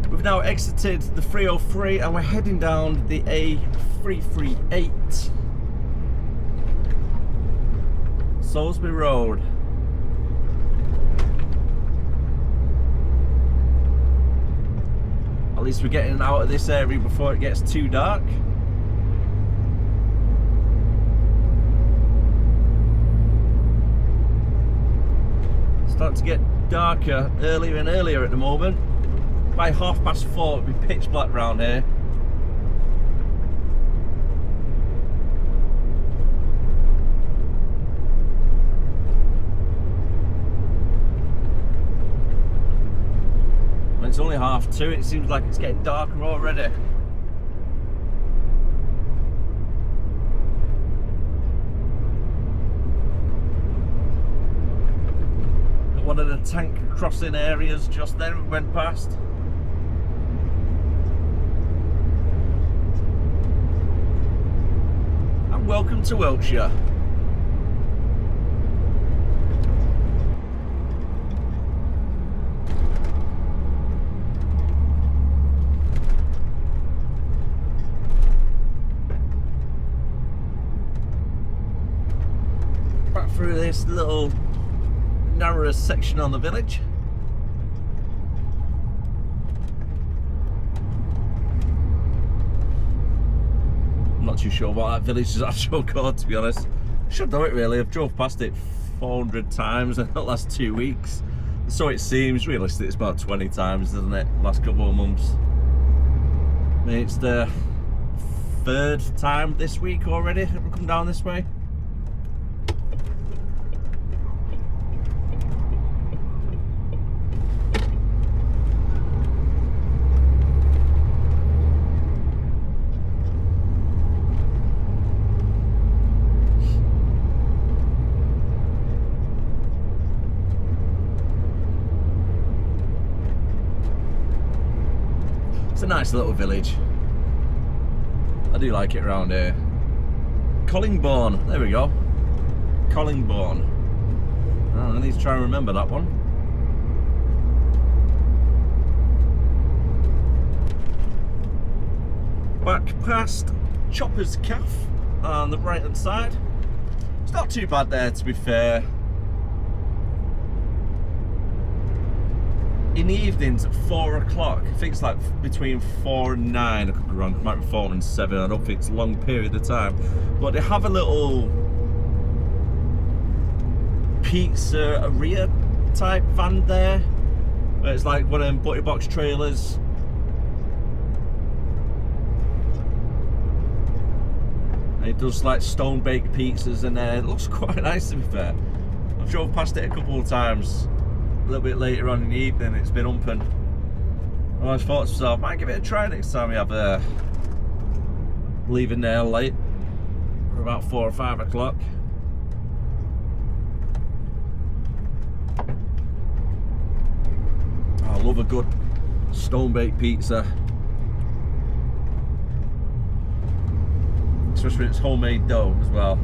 We've now exited the 303 and we're heading down the A338 Salisbury Road. At least we're getting out of this area before it gets too dark. It's starting to get darker earlier and earlier at the moment. By 4:30 it'll be pitch black round here. When it's only 2:30, it seems like it's getting darker already. One of the tank crossing areas just then we went past. And welcome to Wiltshire. Back through this little narrowest section on the village. I'm not too sure what that village's actual code, to be honest. Should know it really. I've drove past it 400 times in the last 2 weeks. So it seems. Realistically, it's about 20 times, isn't it? Last couple of months. I mean, it's the 3rd time this week already that we've come down this way. It's a nice little village. I do like it around here. Collingbourne, there we go. Collingbourne. Oh, I need to try and remember that one. Back past Chopper's Calf on the right hand side. It's not too bad there, to be fair. In the evenings at 4 o'clock, I think it's like between 4 and 9, I could be wrong, it might be 4 and 7, I don't think it's a long period of time. But they have a little pizzeria type van there, where it's like one of them butty box trailers. And it does like stone baked pizzas in there. It looks quite nice, to be fair. I've drove past it a couple of times. A little bit later on in the evening, it's been humping. I always thought to myself, might give it a try next time we have leaving there late, for about 4 or 5 o'clock. I love a good stone baked pizza, especially when it's homemade dough as well.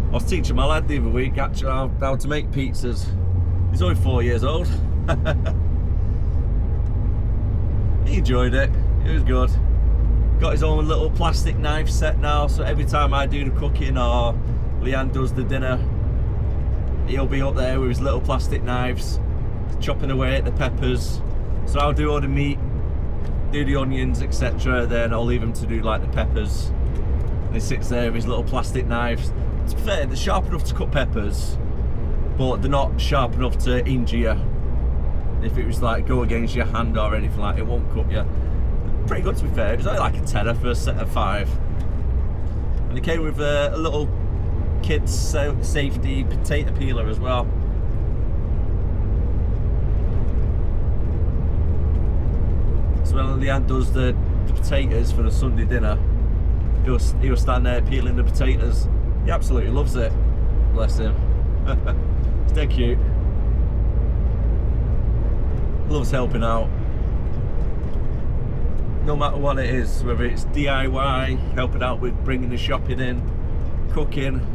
I was teaching my lad the other week actually how to make pizzas. He's only 4 years old. He enjoyed it. It was good. Got his own little plastic knife set now, so every time I do the cooking or Leanne does the dinner, he'll be up there with his little plastic knives, chopping away at the peppers. So I'll do all the meat, do the onions, etc. Then I'll leave him to do like the peppers. And he sits there with his little plastic knives. To be fair, they're sharp enough to cut peppers, but they're not sharp enough to injure you. If it was like go against your hand or anything like it, won't cut you. pretty good to be fair. It was only like a tenner for a set of 5. And it came with a little kids safety potato peeler as well. So when the aunt does the potatoes for the Sunday dinner, he'll stand there peeling the potatoes. He absolutely loves it. Bless him. It's dead cute. Loves helping out. No matter what it is, whether it's DIY, helping out with bringing the shopping in, cooking.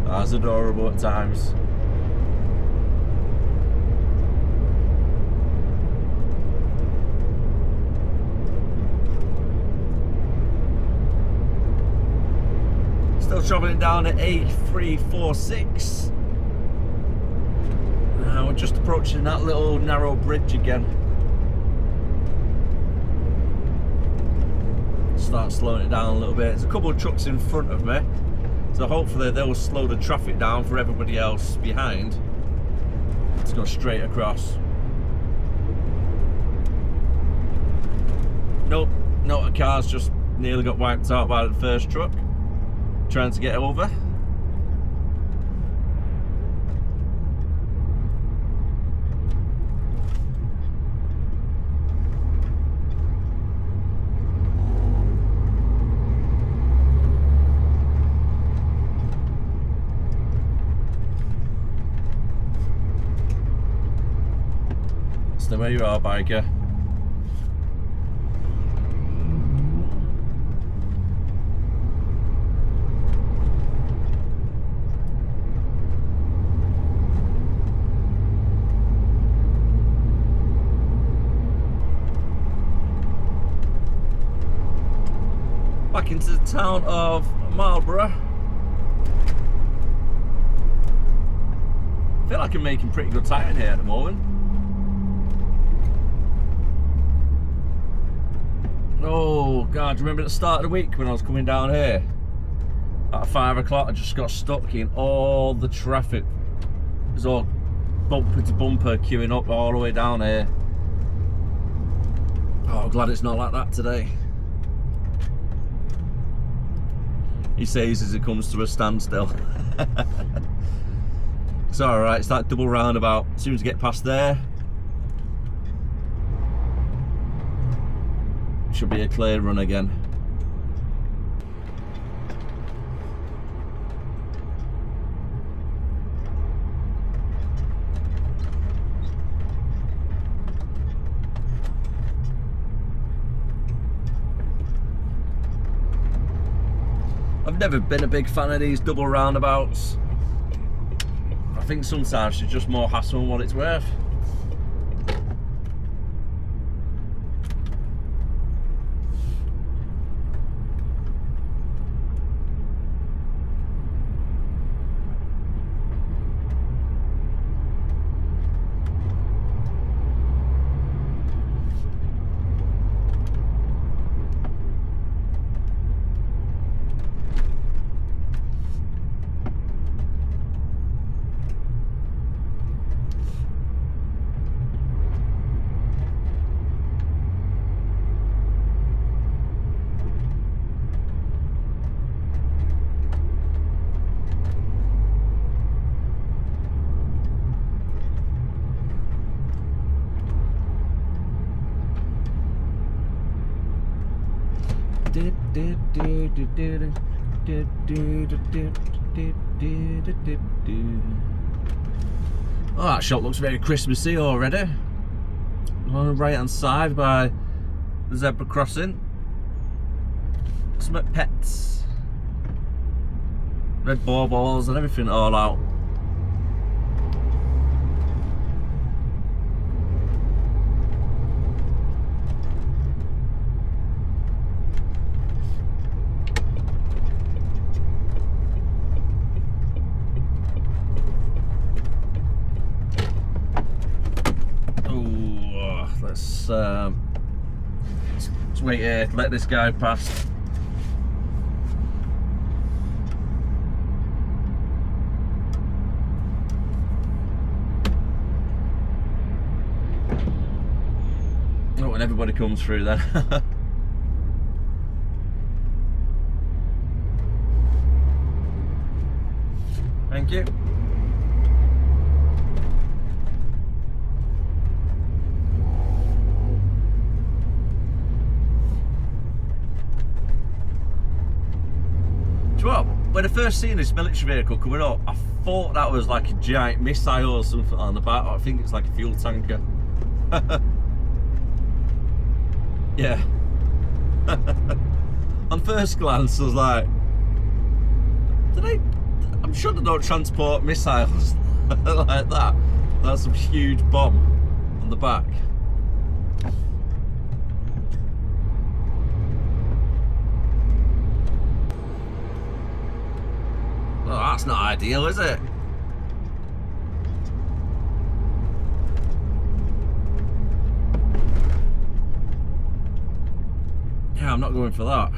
That's adorable at times. Still travelling down at A346. Now we're just approaching that little narrow bridge again. Start slowing it down a little bit. There's a couple of trucks in front of me, so hopefully they'll slow the traffic down for everybody else behind. Let's go straight across. Nope, no, a car's just nearly got wiped out by the first truck trying to get over. Stay where you are, biker. Back into the town of Marlborough. I feel like I'm making pretty good time in here at the moment. Oh God, remember at the start of the week when I was coming down here? At 5 o'clock I just got stuck in all the traffic. It was all bumper to bumper queuing up all the way down here. Oh, I'm glad it's not like that today. He says as it comes to a standstill. It's alright, it's that double roundabout. As soon as you get past there, should be a clear run again. I've never been a big fan of these double roundabouts. I think sometimes it's just more hassle than what it's worth. Oh, that shop looks very Christmassy already. On the right hand side by the zebra crossing. Some pets. Red baubles and everything all out. Let's wait here, let this guy pass. Oh, and everybody comes through then. Thank you. Well, when I first seen this military vehicle coming up, I thought that was like a giant missile or something on the back. I think it's like a fuel tanker. Yeah. On first glance, I was like, I'm sure they don't transport missiles like that. That's some huge bomb on the back. Well, that's not ideal, is it? Yeah, I'm not going for that.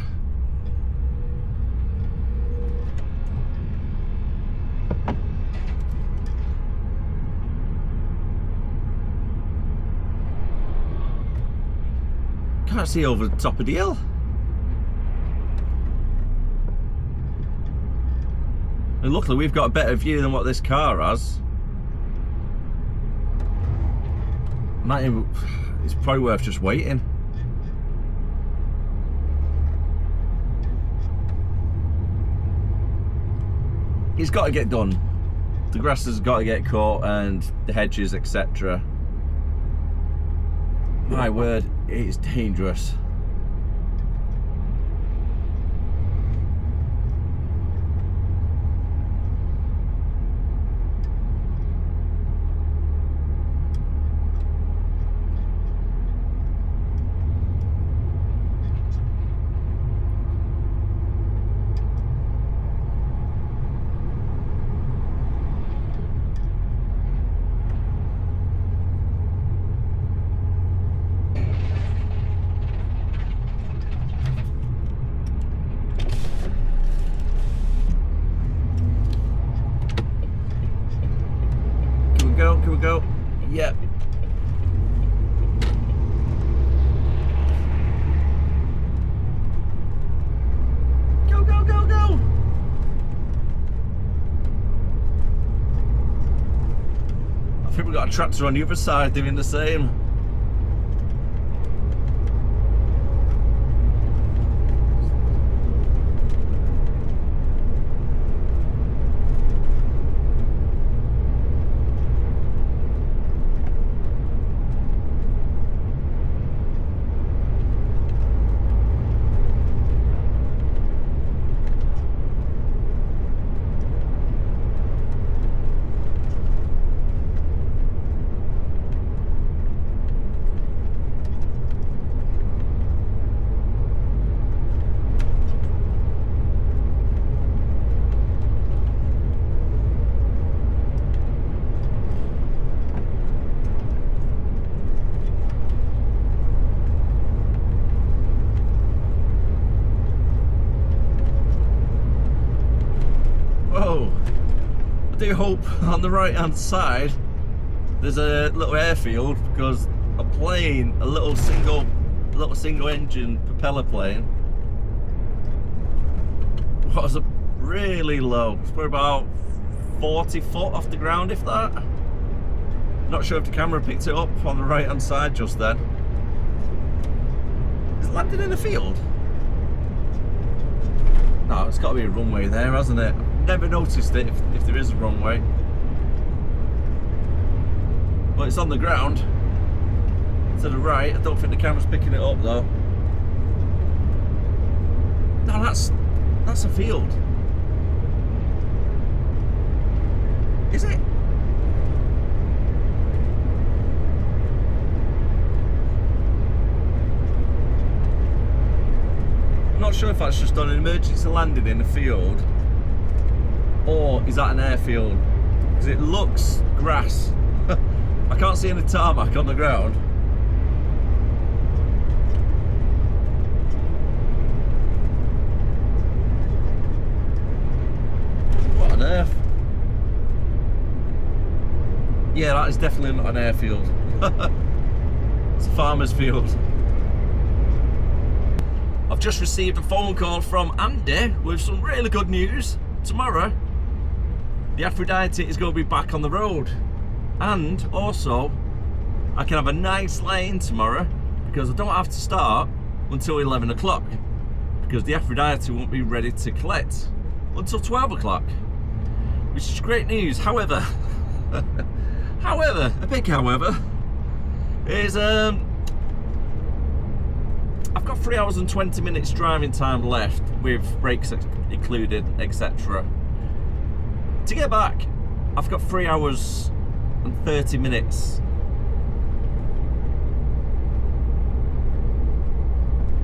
Can't see over the top of the hill. And luckily we've got a better view than what this car has. It's probably worth just waiting. It's got to get done. The grass has got to get cut and the hedges, etc. My word, it's dangerous. Can we go? Yep. Go, go, go, go! I think we've got a tractor on the other side doing the same. I do hope on the right hand side there's a little airfield, because a plane, a little single engine propeller plane, was a really low. It's probably about 40 foot off the ground, if that. Not sure if the camera picked it up on the right hand side just then. Is it landing in a field? No, it's got to be a runway there, hasn't it? Never noticed it if there is a runway. But it's on the ground to the right. I don't think the camera's picking it up though. No, that's a field. Is it? I'm not sure if that's just on an emergency landing in the field, or is that an airfield? Because it looks grass. I can't see any tarmac on the ground. What on earth? Yeah, that is definitely not an airfield. It's a farmer's field. I've just received a phone call from Andy with some really good news. Tomorrow, the Aphrodite is going to be back on the road. And also, I can have a nice lane tomorrow because I don't have to start until 11 o'clock because the Aphrodite won't be ready to collect until 12 o'clock, which is great news. However, a big however, is I've got 3 hours and 20 minutes driving time left with breaks included, etc. To get back, I've got 3 hours and 30 minutes.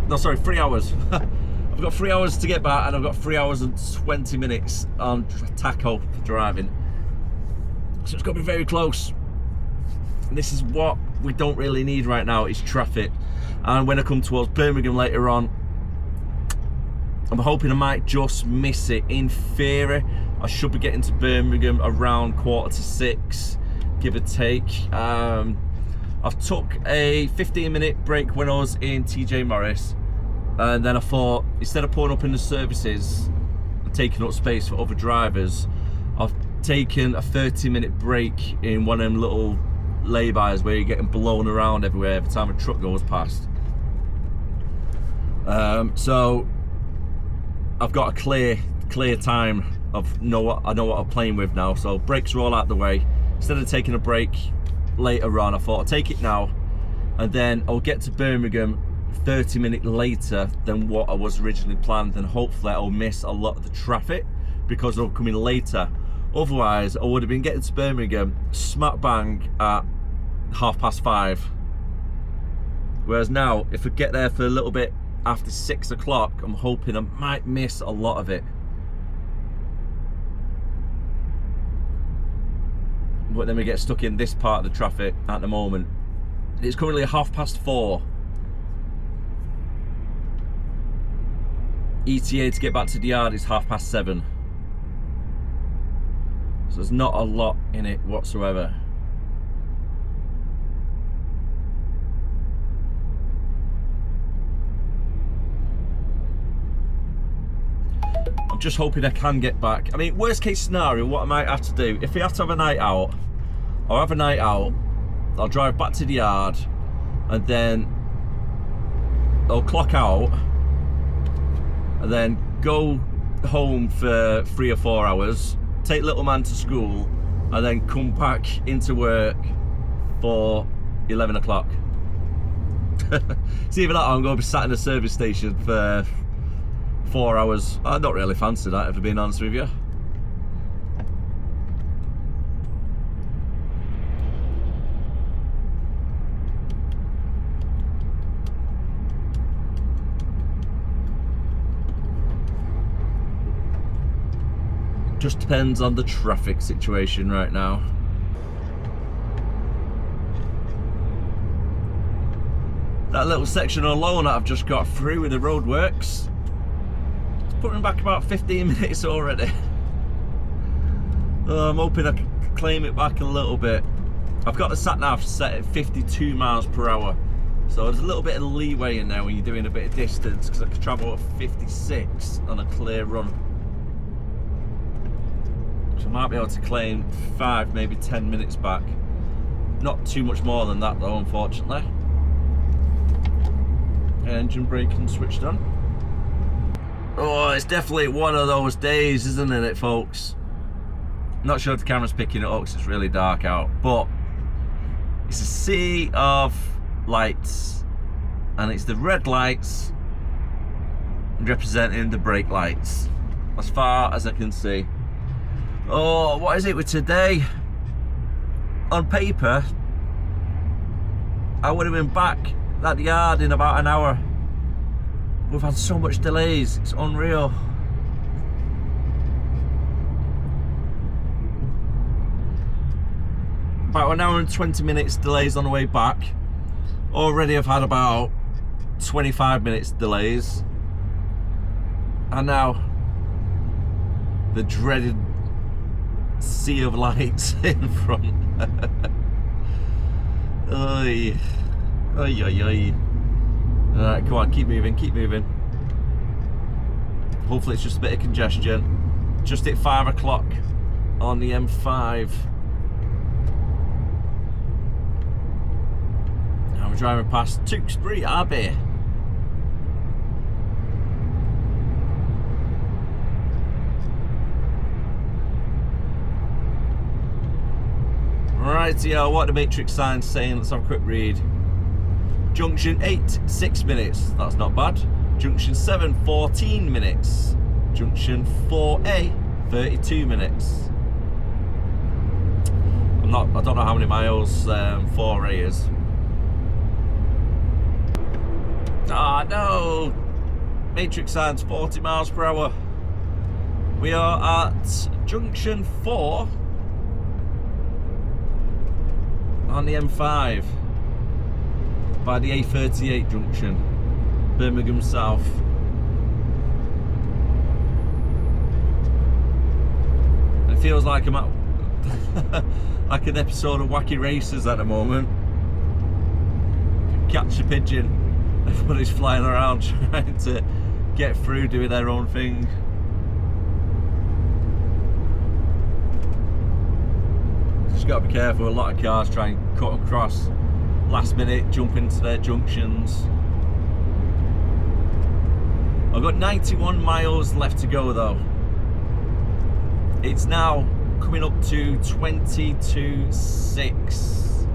No, sorry, 3 hours. I've got 3 hours to get back, and I've got 3 hours and 20 minutes on tacho for driving. So it's got to be very close. And this is what we don't really need right now, is traffic. And when I come towards Birmingham later on, I'm hoping I might just miss it. In theory, I should be getting to Birmingham around 5:45, give or take. I've took a 15-minute break when I was in TJ Morris, and then I thought, instead of pulling up in the services and taking up space for other drivers, I've taken a 30-minute break in one of them little lay-bys where you're getting blown around everywhere every time a truck goes past. So I've got a clear time of I know what I'm playing with now. So brakes are all out the way. Instead of taking a break later on, I thought I'll take it now, and then I'll get to Birmingham 30 minutes later than what I was originally planned, and hopefully I'll miss a lot of the traffic because I'm coming later. Otherwise, I would have been getting to Birmingham smack bang at 5:30. Whereas now, if I get there for a little bit after 6 o'clock, I'm hoping I might miss a lot of it. But then we get stuck in this part of the traffic at the moment. It's currently 4:30. ETA to get back to the yard is 7:30. So there's not a lot in it whatsoever. I'm just hoping I can get back. I mean, worst case scenario, what I might have to do, if we have to have a night out, I'll have a night out, I'll drive back to the yard, and then I'll clock out, and then go home for 3 or 4 hours, take little man to school, and then come back into work for 11 o'clock. See, even that, I'm going to be sat in a service station for 4 hours. I don't really fancy that, if I'm being honest with you. Just depends on the traffic situation right now. That little section alone that I've just got through with the roadworks, it's putting back about 15 minutes already. I'm hoping I can claim it back a little bit. I've got the sat nav set at 52 miles per hour, so there's a little bit of leeway in there when you're doing a bit of distance, because I can travel at 56 on a clear run. So I might be able to claim 5, maybe 10 minutes back. Not too much more than that though, unfortunately. Engine braking switched on. Oh, it's definitely one of those days, isn't it, folks? Not sure if the camera's picking it up because it's really dark out, but it's a sea of lights, and it's the red lights representing the brake lights, as far as I can see. Oh, what is it with today? On paper, I would have been back at the yard in about an hour. We've had so much delays, it's unreal. About an hour and 20 minutes delays on the way back. Already I've had about 25 minutes delays. And now the dreaded sea of lights in front. Oy. Oy, oy, oy. Alright, come on, keep moving, keep moving. Hopefully it's just a bit of congestion. Just at 5 o'clock on the M5. Now we're driving past Tewkesbury Abbey. Rightio, what the matrix sign's saying, let's have a quick read. Junction 8, 6 minutes, that's not bad. Junction 7, 14 minutes. Junction 4A, 32 minutes. I don't know how many miles 4A is. Ah, no! Matrix signs 40 miles per hour. We are at Junction 4 on the M5 by the A38 junction, Birmingham South. It feels like I'm at like an episode of Wacky Races at the moment. Catch a pigeon, everybody's flying around trying to get through, doing their own thing. Just got to be careful, a lot of cars try and cut across last minute, jump into their junctions. I've got 91 miles left to go though. It's now coming up to 22.6.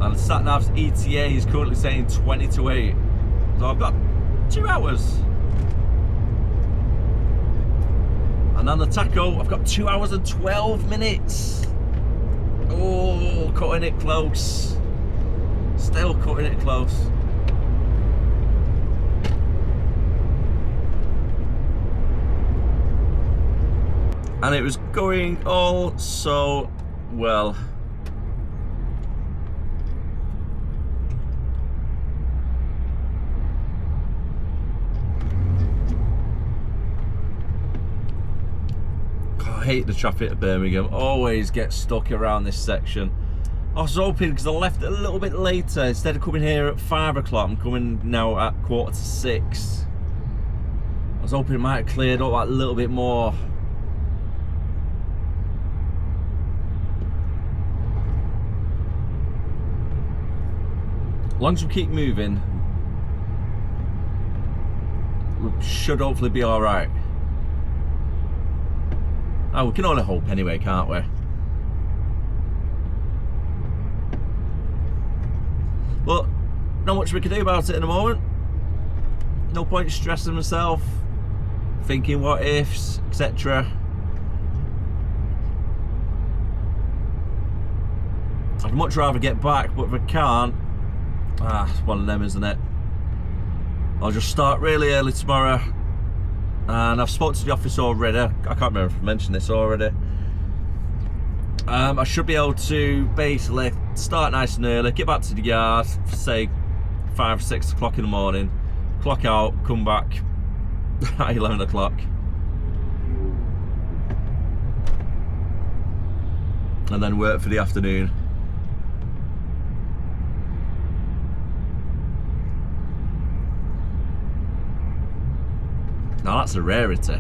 And the sat-nav's ETA is currently saying 20 to 8. So I've got 2 hours. And on the tacho, I've got 2 hours and 12 minutes. Oh, cutting it close. Still cutting it close. And it was going all so well. I hate the traffic at Birmingham. Always get stuck around this section. I was hoping, because I left a little bit later, instead of coming here at 5 o'clock, I'm coming now at 5:45. I was hoping it might have cleared up that little bit more. As long as we keep moving, we should hopefully be alright. Oh, we can only hope anyway, can't we? But not much we can do about it in a moment. No point stressing myself, thinking what ifs, etc. I'd much rather get back, but if I can't, it's one of them, isn't it? I'll just start really early tomorrow. And I've spoken to the office already. I can't remember if I mentioned this already. I should be able to basically start nice and early, get back to the yard for say 5 or 6 o'clock in the morning, clock out, come back at 11 o'clock. And then work for the afternoon. Now that's a rarity.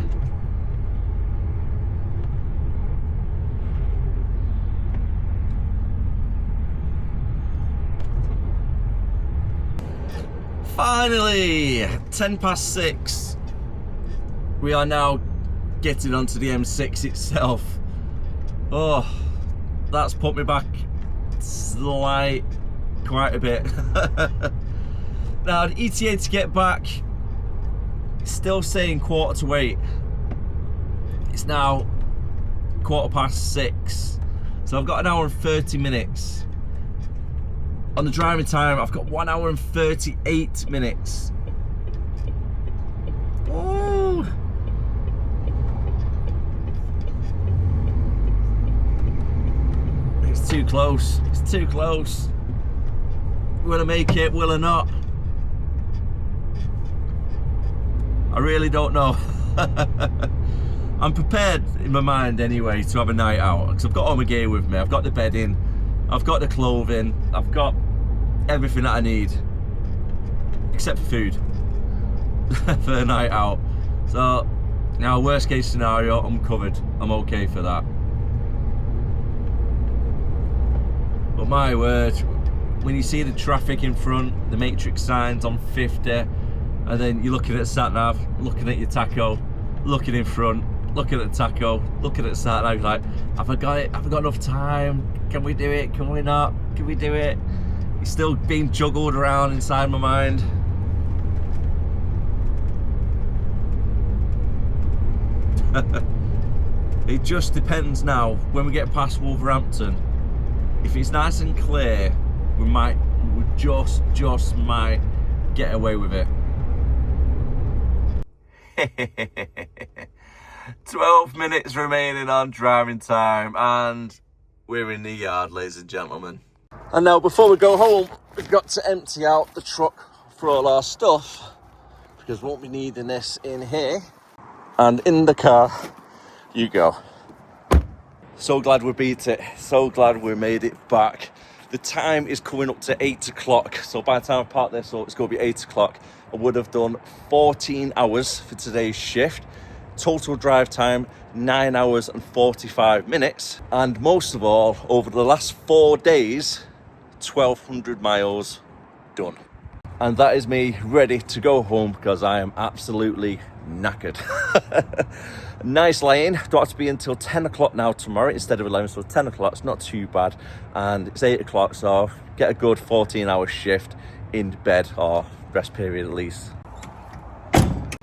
Finally, 6:10. We are now getting onto the M6 itself. Oh, that's put me back quite a bit. Now the ETA to get back, still saying 8:15. It's now 6:15. So I've got 1 hour and 30 minutes. On the driving time, I've got 1 hour and 38 minutes. Ooh. It's too close. It's too close. Will I make it? Will I not? I really don't know. I'm prepared in my mind anyway to have a night out, because I've got all my gear with me. I've got the bedding, I've got the clothing, I've got everything that I need, except for food for a night out. So now, worst case scenario, I'm covered. I'm okay for that. But my word, when you see the traffic in front, the matrix signs on 50, and then you're looking at sat nav, looking at your tacho, looking in front, looking at the tacho, looking at the sat nav, like, have I got it? Have I got enough time? Can we do it? Can we not? Can we do it? It's still being juggled around inside my mind. It just depends now. When we get past Wolverhampton, if it's nice and clear, we just might get away with it. 12 minutes remaining on driving time, and we're in the yard, ladies and gentlemen. And now, before we go home, we've got to empty out the truck for all our stuff, because we won't be needing this in here. And in the car you go. So glad we beat it. So glad we made it back. The time is coming up to 8 o'clock. So by the time I park this up, it's going to be 8 o'clock. I would have done 14 hours for today's shift. Total drive time, 9 hours and 45 minutes. And most of all, over the last 4 days, 1,200 miles done. And that is me ready to go home, because I am absolutely knackered. Nice laying. Don't have to be until 10 o'clock now tomorrow instead of 11, so 10 o'clock, it's not too bad. And it's 8 o'clock, so get a good 14-hour shift in bed, or rest period at least. The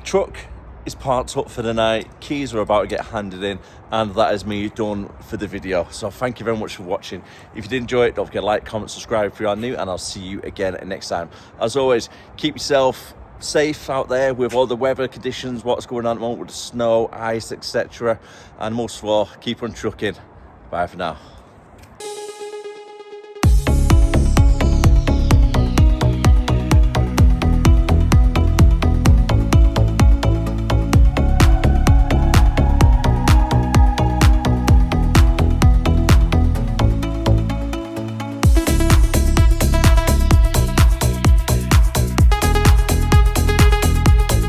truck is parked up for the night, keys are about to get handed in, and that is me done for the video. So thank you very much for watching. If you did enjoy it, don't forget to like, comment, subscribe if you are new, and I'll see you again next time. As always, keep yourself safe out there with all the weather conditions, what's going on at the moment with the snow, ice, etc. And most of all, keep on trucking. Bye for now.